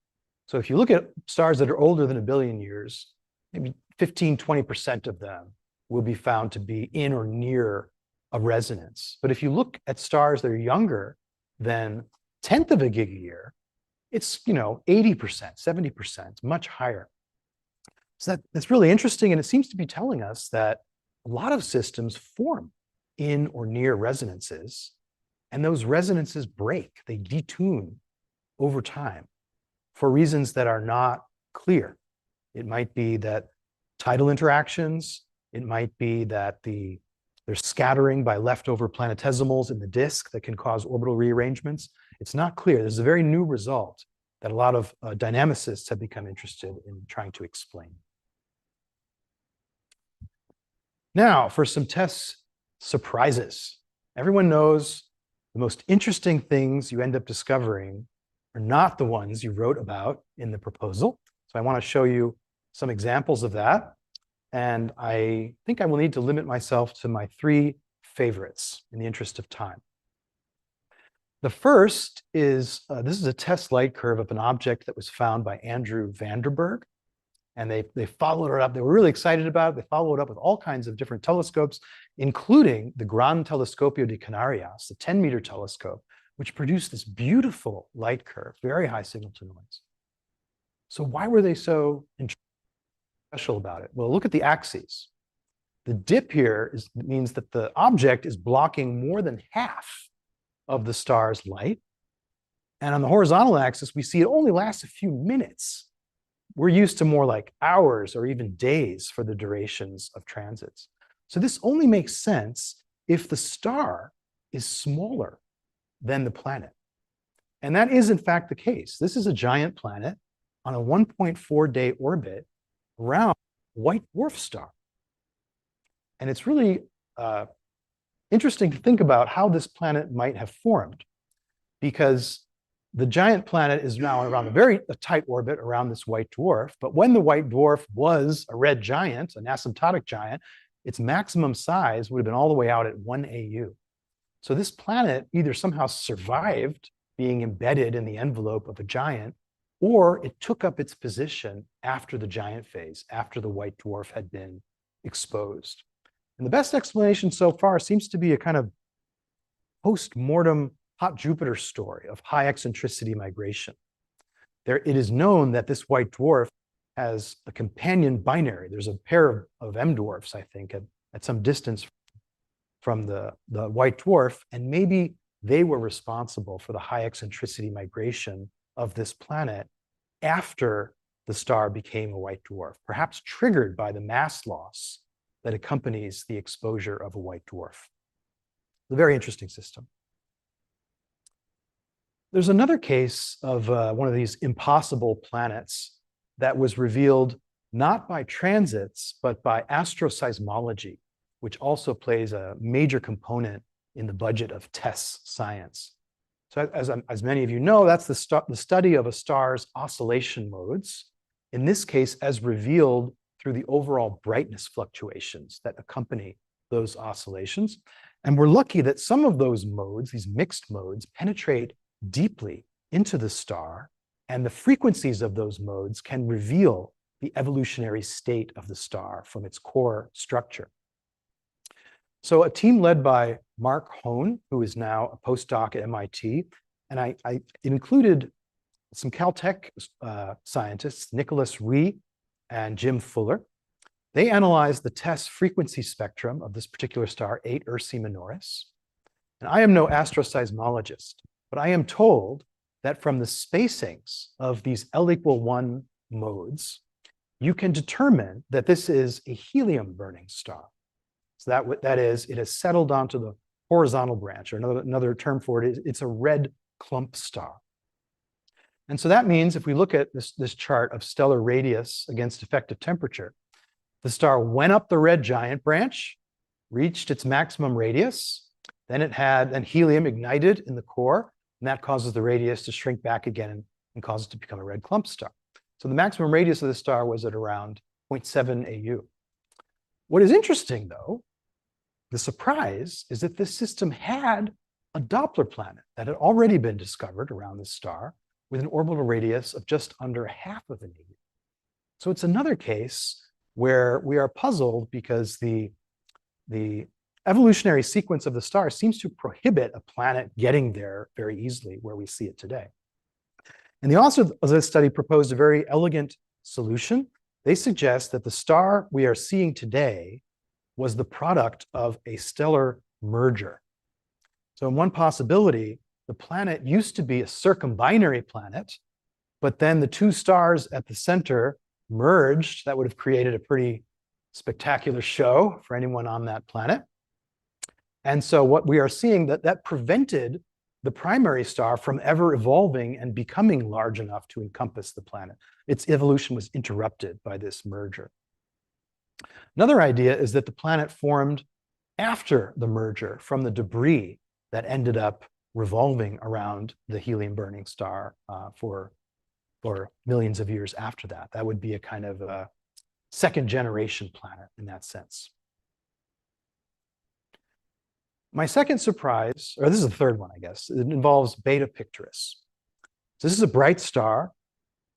So if you look at stars that are older than 1 billion years, maybe 15, 20% of them will be found to be in or near a resonance. But if you look at stars that are younger than 1/10 of a gigayear, it's 80%, 70%, much higher. So that's really interesting, and it seems to be telling us that a lot of systems form in or near resonances, and those resonances break, they detune over time for reasons that are not clear. It might be that tidal interactions, it might be that there's scattering by leftover planetesimals in the disk that can cause orbital rearrangements. It's not clear. There's a very new result that a lot of dynamicists have become interested in trying to explain. Now, for some TESS surprises. Everyone knows the most interesting things you end up discovering are not the ones you wrote about in the proposal. So I want to show you some examples of that. And I think I will need to limit myself to my 3 favorites in the interest of time. The first is, this is a TESS light curve of an object that was found by Andrew Vanderberg. And they followed it up. They were really excited about it. They followed it up with all kinds of different telescopes, including the Gran Telescopio de Canarias, the 10-meter telescope, which produced this beautiful light curve, very high signal to noise. So why were they so special about it? Well, look at the axes. The dip here means that the object is blocking more than half of the star's light. And on the horizontal axis, we see it only lasts a few minutes. We're used to more like hours or even days for the durations of transits. So this only makes sense if the star is smaller than the planet. And that is in fact the case. This is a giant planet on a 1.4-day orbit around a white dwarf star. And it's really interesting to think about how this planet might have formed, because the giant planet is now around a tight orbit around this white dwarf. But when the white dwarf was a red giant, an asymptotic giant, its maximum size would have been all the way out at 1 AU. So this planet either somehow survived being embedded in the envelope of a giant, or it took up its position after the giant phase, after the white dwarf had been exposed. And the best explanation so far seems to be a kind of post-mortem hot Jupiter story of high eccentricity migration. It is known that this white dwarf has a companion binary. There's a pair of M dwarfs, I think, at some distance from the white dwarf, and maybe they were responsible for the high eccentricity migration of this planet after the star became a white dwarf, perhaps triggered by the mass loss that accompanies the exposure of a white dwarf. A very interesting system. There's another case of one of these impossible planets that was revealed not by transits, but by astroseismology, which also plays a major component in the budget of TESS science. So as many of you know, that's the study of a star's oscillation modes, in this case, as revealed through the overall brightness fluctuations that accompany those oscillations. And we're lucky that some of those modes, these mixed modes, penetrate deeply into the star, and the frequencies of those modes can reveal the evolutionary state of the star from its core structure. So a team led by Mark Hone, who is now a postdoc at MIT, and I included some Caltech scientists, Nicholas Rhee and Jim Fuller. They analyzed the TESS frequency spectrum of this particular star, 8 Ursae Minoris. And I am no astroseismologist, but I am told that from the spacings of these L=1 modes, you can determine that this is a helium-burning star. So that is, it has settled onto the horizontal branch, or another term for it is it's a red clump star. And so that means if we look at this chart of stellar radius against effective temperature, the star went up the red giant branch, reached its maximum radius, then helium ignited in the core, and that causes the radius to shrink back again and causes it to become a red clump star. So the maximum radius of the star was at around 0.7 AU. What is interesting, though, the surprise is that this system had a Doppler planet that had already been discovered around this star with an orbital radius of just under half of an AU. So it's another case where we are puzzled because the evolutionary sequence of the star seems to prohibit a planet getting there very easily where we see it today. And the authors of this study proposed a very elegant solution. They suggest that the star we are seeing today was the product of a stellar merger. So in one possibility, the planet used to be a circumbinary planet, but then the two stars at the center merged. That would have created a pretty spectacular show for anyone on that planet. And so what we are seeing, that prevented the primary star from ever evolving and becoming large enough to encompass the planet. Its evolution was interrupted by this merger. Another idea is that the planet formed after the merger from the debris that ended up revolving around the helium-burning star for millions of years after that. That would be a kind of a second-generation planet in that sense. My second surprise, or this is the third one, I guess, it involves Beta Pictoris. So this is a bright star.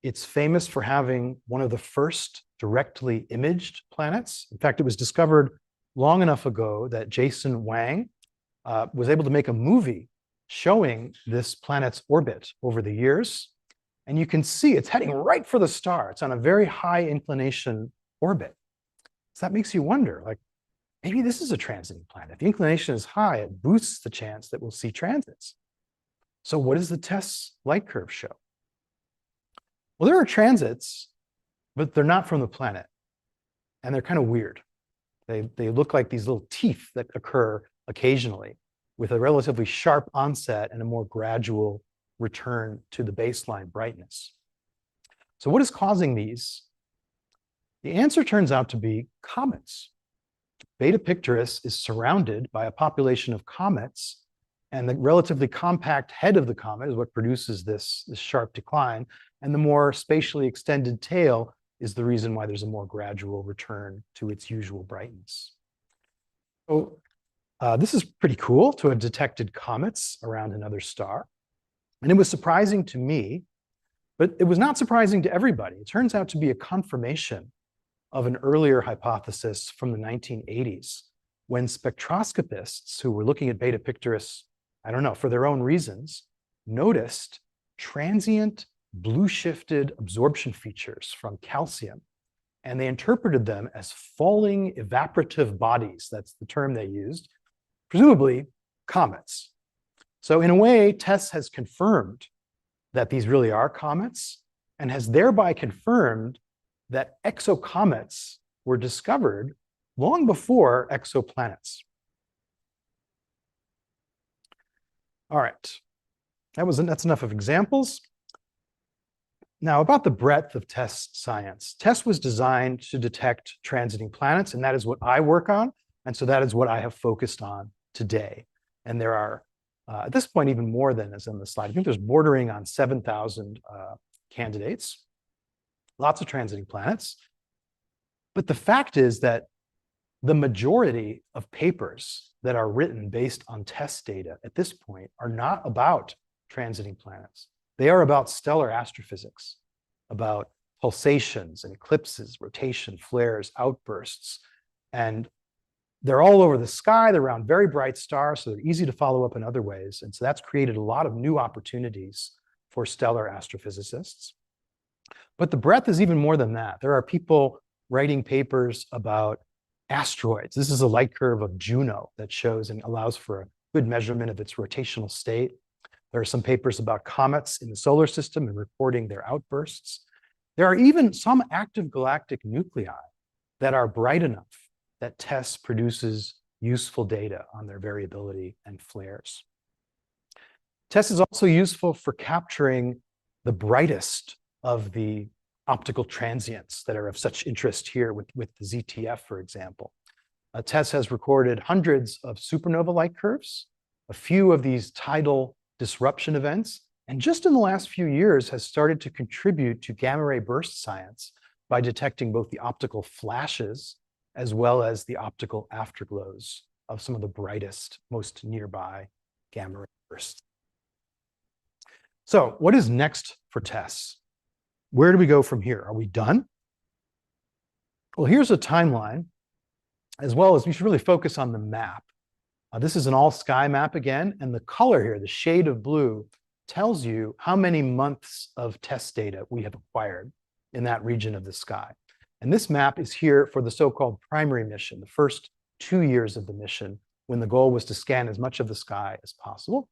It's famous for having one of the first directly imaged planets. In fact, it was discovered long enough ago that Jason Wang was able to make a movie showing this planet's orbit over the years. And you can see it's heading right for the star. It's on a very high inclination orbit. So that makes you wonder, like, maybe this is a transiting planet. If the inclination is high, it boosts the chance that we'll see transits. So what does the TESS light curve show? Well, there are transits, but they're not from the planet. And they're kind of weird. They look like these little teeth that occur occasionally with a relatively sharp onset and a more gradual return to the baseline brightness. So what is causing these? The answer turns out to be comets. Beta Pictoris is surrounded by a population of comets, and the relatively compact head of the comet is what produces this sharp decline, and the more spatially extended tail is the reason why there's a more gradual return to its usual brightness. So this is pretty cool to have detected comets around another star, and it was surprising to me, but it was not surprising to everybody. It turns out to be a confirmation of an earlier hypothesis from the 1980s, when spectroscopists who were looking at Beta Pictoris, I don't know, for their own reasons, noticed transient blue-shifted absorption features from calcium, and they interpreted them as falling evaporative bodies. That's the term they used, presumably comets. So in a way, TESS has confirmed that these really are comets, and has thereby confirmed that exocomets were discovered long before exoplanets. All right, that's enough of examples. Now, about the breadth of TESS science. TESS was designed to detect transiting planets, and that is what I work on, and so that is what I have focused on today. And there are, at this point, even more than is on the slide. I think there's bordering on 7,000 candidates. Lots of transiting planets. But the fact is that the majority of papers that are written based on TESS data at this point are not about transiting planets. They are about stellar astrophysics, about pulsations and eclipses, rotation, flares, outbursts. And they're all over the sky. They're around very bright stars, so they're easy to follow up in other ways. And so that's created a lot of new opportunities for stellar astrophysicists. But the breadth is even more than that. There are people writing papers about asteroids. This is a light curve of Juno that shows and allows for a good measurement of its rotational state. There are some papers about comets in the solar system and reporting their outbursts. There are even some active galactic nuclei that are bright enough that TESS produces useful data on their variability and flares. TESS is also useful for capturing the brightest of the optical transients that are of such interest here with the ZTF, for example. TESS has recorded hundreds of supernova light curves, a few of these tidal disruption events, and just in the last few years has started to contribute to gamma ray burst science by detecting both the optical flashes as well as the optical afterglows of some of the brightest, most nearby gamma ray bursts. So what is next for TESS? Where do we go from here? Are we done? Well, here's a timeline, as well as we should really focus on the map. This is an all sky map again, and the color here, the shade of blue, tells you how many months of TESS data we have acquired in that region of the sky. And this map is here for the so-called primary mission, the first 2 years of the mission, when the goal was to scan as much of the sky as possible.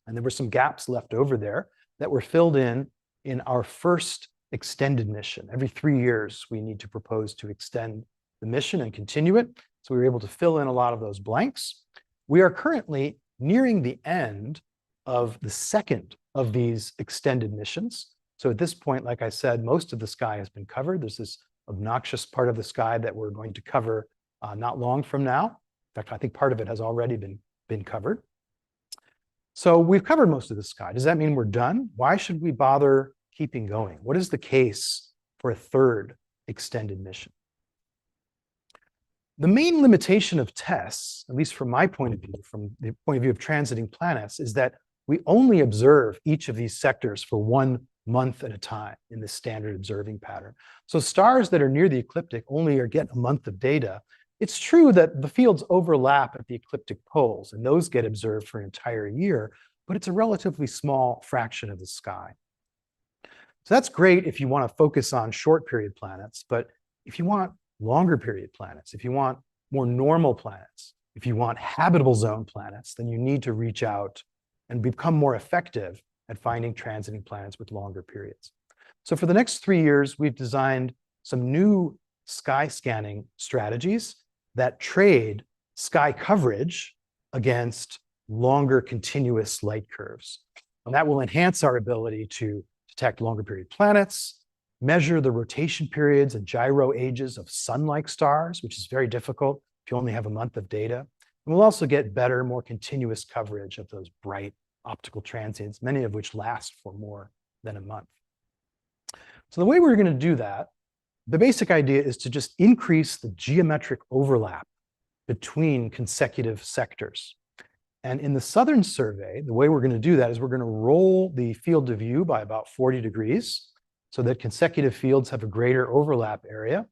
And there were some gaps left over there that were filled in our first extended mission. Every 3 years, we need to propose to extend the mission and continue it. So we were able to fill in a lot of those blanks. We are currently nearing the end of the second of these extended missions. So at this point, like I said, most of the sky has been covered. There's this obnoxious part of the sky that we're going to cover not long from now. In fact, I think part of it has already been covered. So we've covered most of the sky. Does that mean we're done? Why should we bother keeping going? What is the case for a third extended mission? The main limitation of TESS, at least from my point of view, from the point of view of transiting planets, is that we only observe each of these sectors for 1 month at a time in the standard observing pattern. So stars that are near the ecliptic only get a month of data. It's true that the fields overlap at the ecliptic poles, and those get observed for an entire year, but it's a relatively small fraction of the sky. So that's great if you want to focus on short period planets, but if you want longer period planets, if you want more normal planets, if you want habitable zone planets, then you need to reach out and become more effective at finding transiting planets with longer periods. So for the next 3 years, we've designed some new sky scanning strategies that trade sky coverage against longer continuous light curves. And that will enhance our ability to detect longer period planets, measure the rotation periods and gyro ages of sun-like stars, which is very difficult if you only have a month of data. And we'll also get better, more continuous coverage of those bright optical transients, many of which last for more than a month. So the way we're going to do that, the basic idea is to just increase the geometric overlap between consecutive sectors. And in the southern survey, the way we're going to do that is we're going to roll the field of view by about 40 degrees so that consecutive fields have a greater overlap area.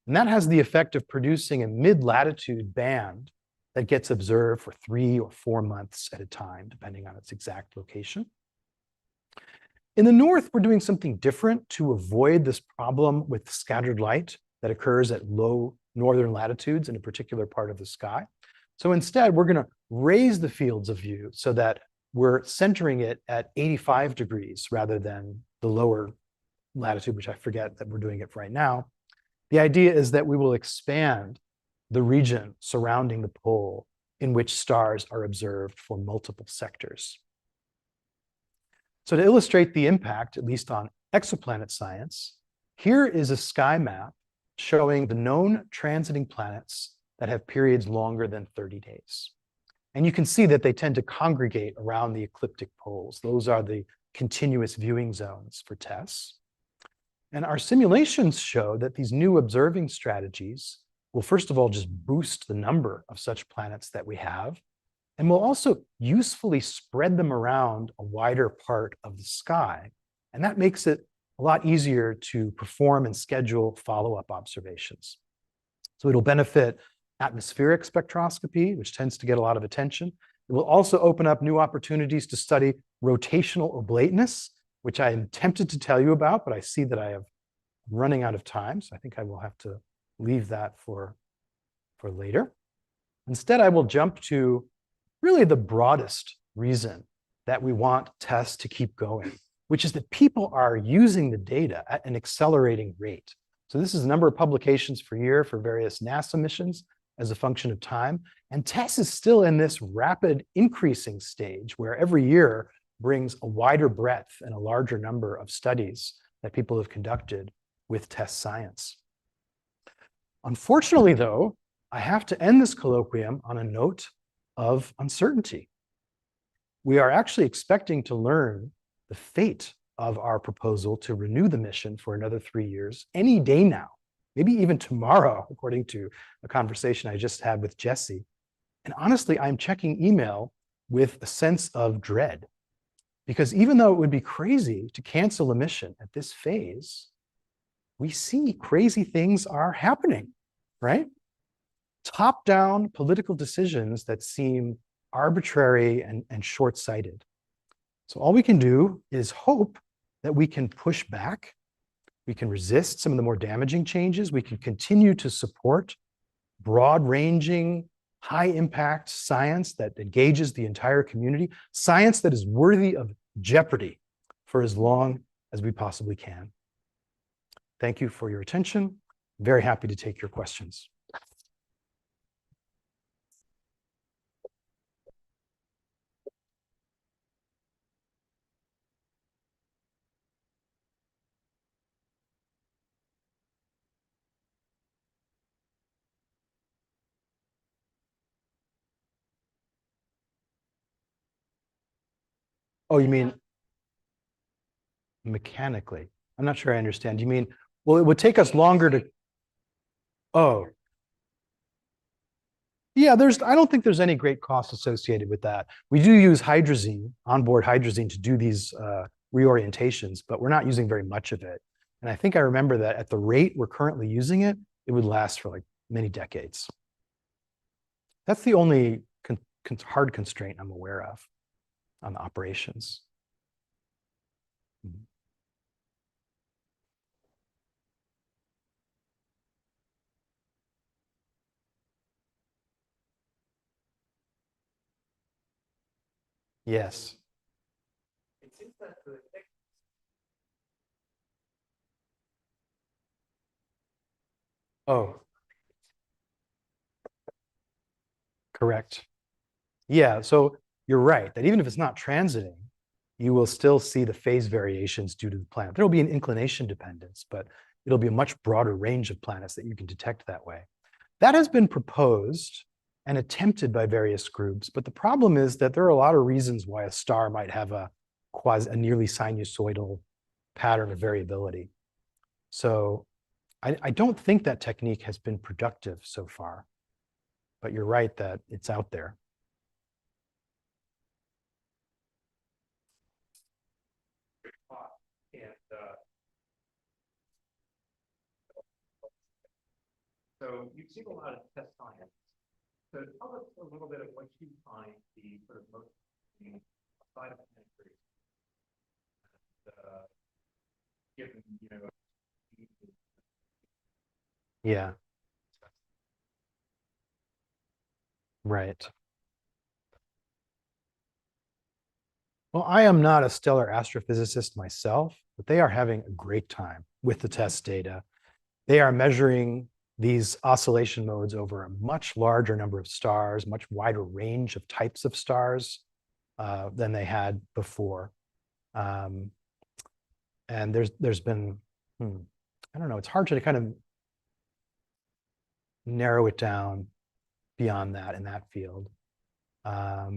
And that has the effect of producing a mid-latitude band that gets observed for 3 or 4 months at a time, depending on its exact location. In the north, we're doing something different to avoid this problem with scattered light that occurs at low northern latitudes in a particular part of the sky. So instead, we're going to raise the fields of view so that we're centering it at 85 degrees rather than the lower latitude, which I forget that we're doing it right now. The idea is that we will expand the region surrounding the pole in which stars are observed for multiple sectors. So to illustrate the impact, at least on exoplanet science, here is a sky map showing the known transiting planets that have periods longer than 30 days. And you can see that they tend to congregate around the ecliptic poles. Those are the continuous viewing zones for TESS. And our simulations show that these new observing strategies will, first of all, just boost the number of such planets that we have, and will also usefully spread them around a wider part of the sky. And that makes it a lot easier to perform and schedule follow-up observations. So it'll benefit atmospheric spectroscopy, which tends to get a lot of attention. It will also open up new opportunities to study rotational oblateness, which I am tempted to tell you about, but I see that I am running out of time, so I think I will have to leave that for later. Instead, I will jump to really the broadest reason that we want TESS to keep going, which is that people are using the data at an accelerating rate. So this is the number of publications per year for various NASA missions as a function of time. And TESS is still in this rapid increasing stage where every year brings a wider breadth and a larger number of studies that people have conducted with TESS science. Unfortunately, though, I have to end this colloquium on a note of uncertainty. We are actually expecting to learn the fate of our proposal to renew the mission for another 3 years any day now, maybe even tomorrow, according to a conversation I just had with Jesse. And honestly, I'm checking email with a sense of dread, because even though it would be crazy to cancel a mission at this phase, we see crazy things are happening, right? Top-down political decisions that seem arbitrary and short-sighted. So all we can do is hope that we can push back, we can resist some of the more damaging changes, we can continue to support broad-ranging, high-impact science that engages the entire community, science that is worthy of jeopardy for as long as we possibly can. Thank you for your attention. Very happy to take your questions. Oh, you mean mechanically? I'm not sure I understand. You mean, well, it would take us longer to, oh, yeah, I don't think there's any great cost associated with that. We do use hydrazine, onboard hydrazine, to do these reorientations, but we're not using very much of it. And I think I remember that at the rate we're currently using it, it would last for like many decades. That's the only hard constraint I'm aware of on the operations. Yes. Oh, correct. Yeah, so you're right that even if it's not transiting, you will still see the phase variations due to the planet. There will be an inclination dependence, but it'll be a much broader range of planets that you can detect that way. That has been proposed and attempted by various groups, but the problem is that there are a lot of reasons why a star might have a nearly sinusoidal pattern of variability. So I don't think that technique has been productive so far, but you're right that it's out there. So you've seen a lot of test science. So tell us a little bit of what you find the sort of most side of entry, given Yeah, right. Well, I am not a stellar astrophysicist myself, but they are having a great time with the TESS data. They are measuring these oscillation modes over a much larger number of stars, much wider range of types of stars than they had before. And there's been, I don't know, it's hard to kind of narrow it down beyond that in that field. I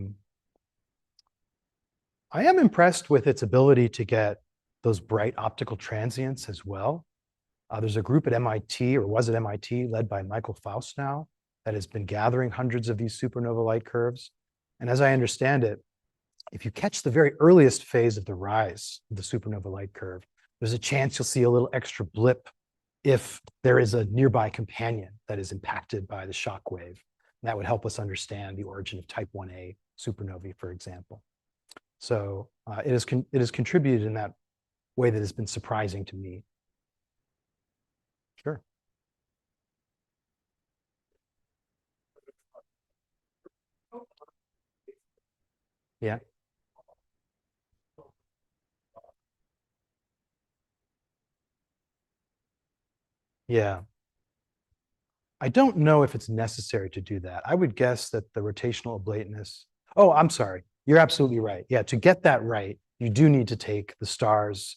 am impressed with its ability to get those bright optical transients as well. There's a group at MIT, or was at MIT, led by Michael Faust now, that has been gathering hundreds of these supernova light curves. And as I understand it, if you catch the very earliest phase of the rise of the supernova light curve, there's a chance you'll see a little extra blip if there is a nearby companion that is impacted by the shock wave. And that would help us understand the origin of type 1a supernovae, for example. So it has contributed in that way that has been surprising to me. Sure. Yeah. Yeah. I don't know if it's necessary to do that. I would guess that the rotational oblateness. Oh, I'm sorry. You're absolutely right. Yeah, to get that right, you do need to take the star's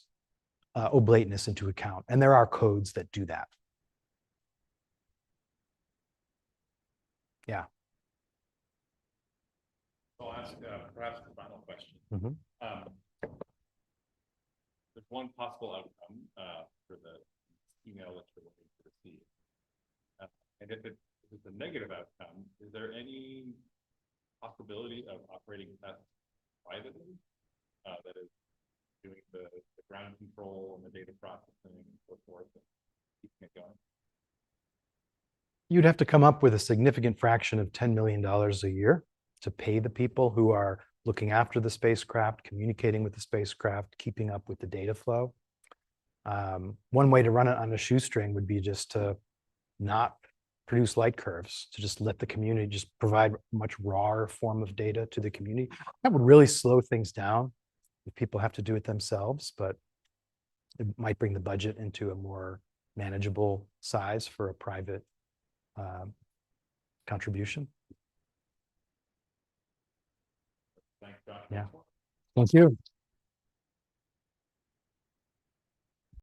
oblateness into account. And there are codes that do that. Yeah. I'll ask perhaps the final question. Mhm. There's one possible outcome for the email that you're looking to receive. And if it's a negative outcome, is there any possibility of operating tests privately that is doing the ground control and the data processing and so forth and keeping it going? You'd have to come up with a significant fraction of $10 million a year to pay the people who are looking after the spacecraft, communicating with the spacecraft, keeping up with the data flow. One way to run it on a shoestring would be just to not produce light curves, to just let the community just provide a much rawer form of data to the community. That would really slow things down if people have to do it themselves, but it might bring the budget into a more manageable size for a private contribution. Thanks, Josh. Yeah. Thank you.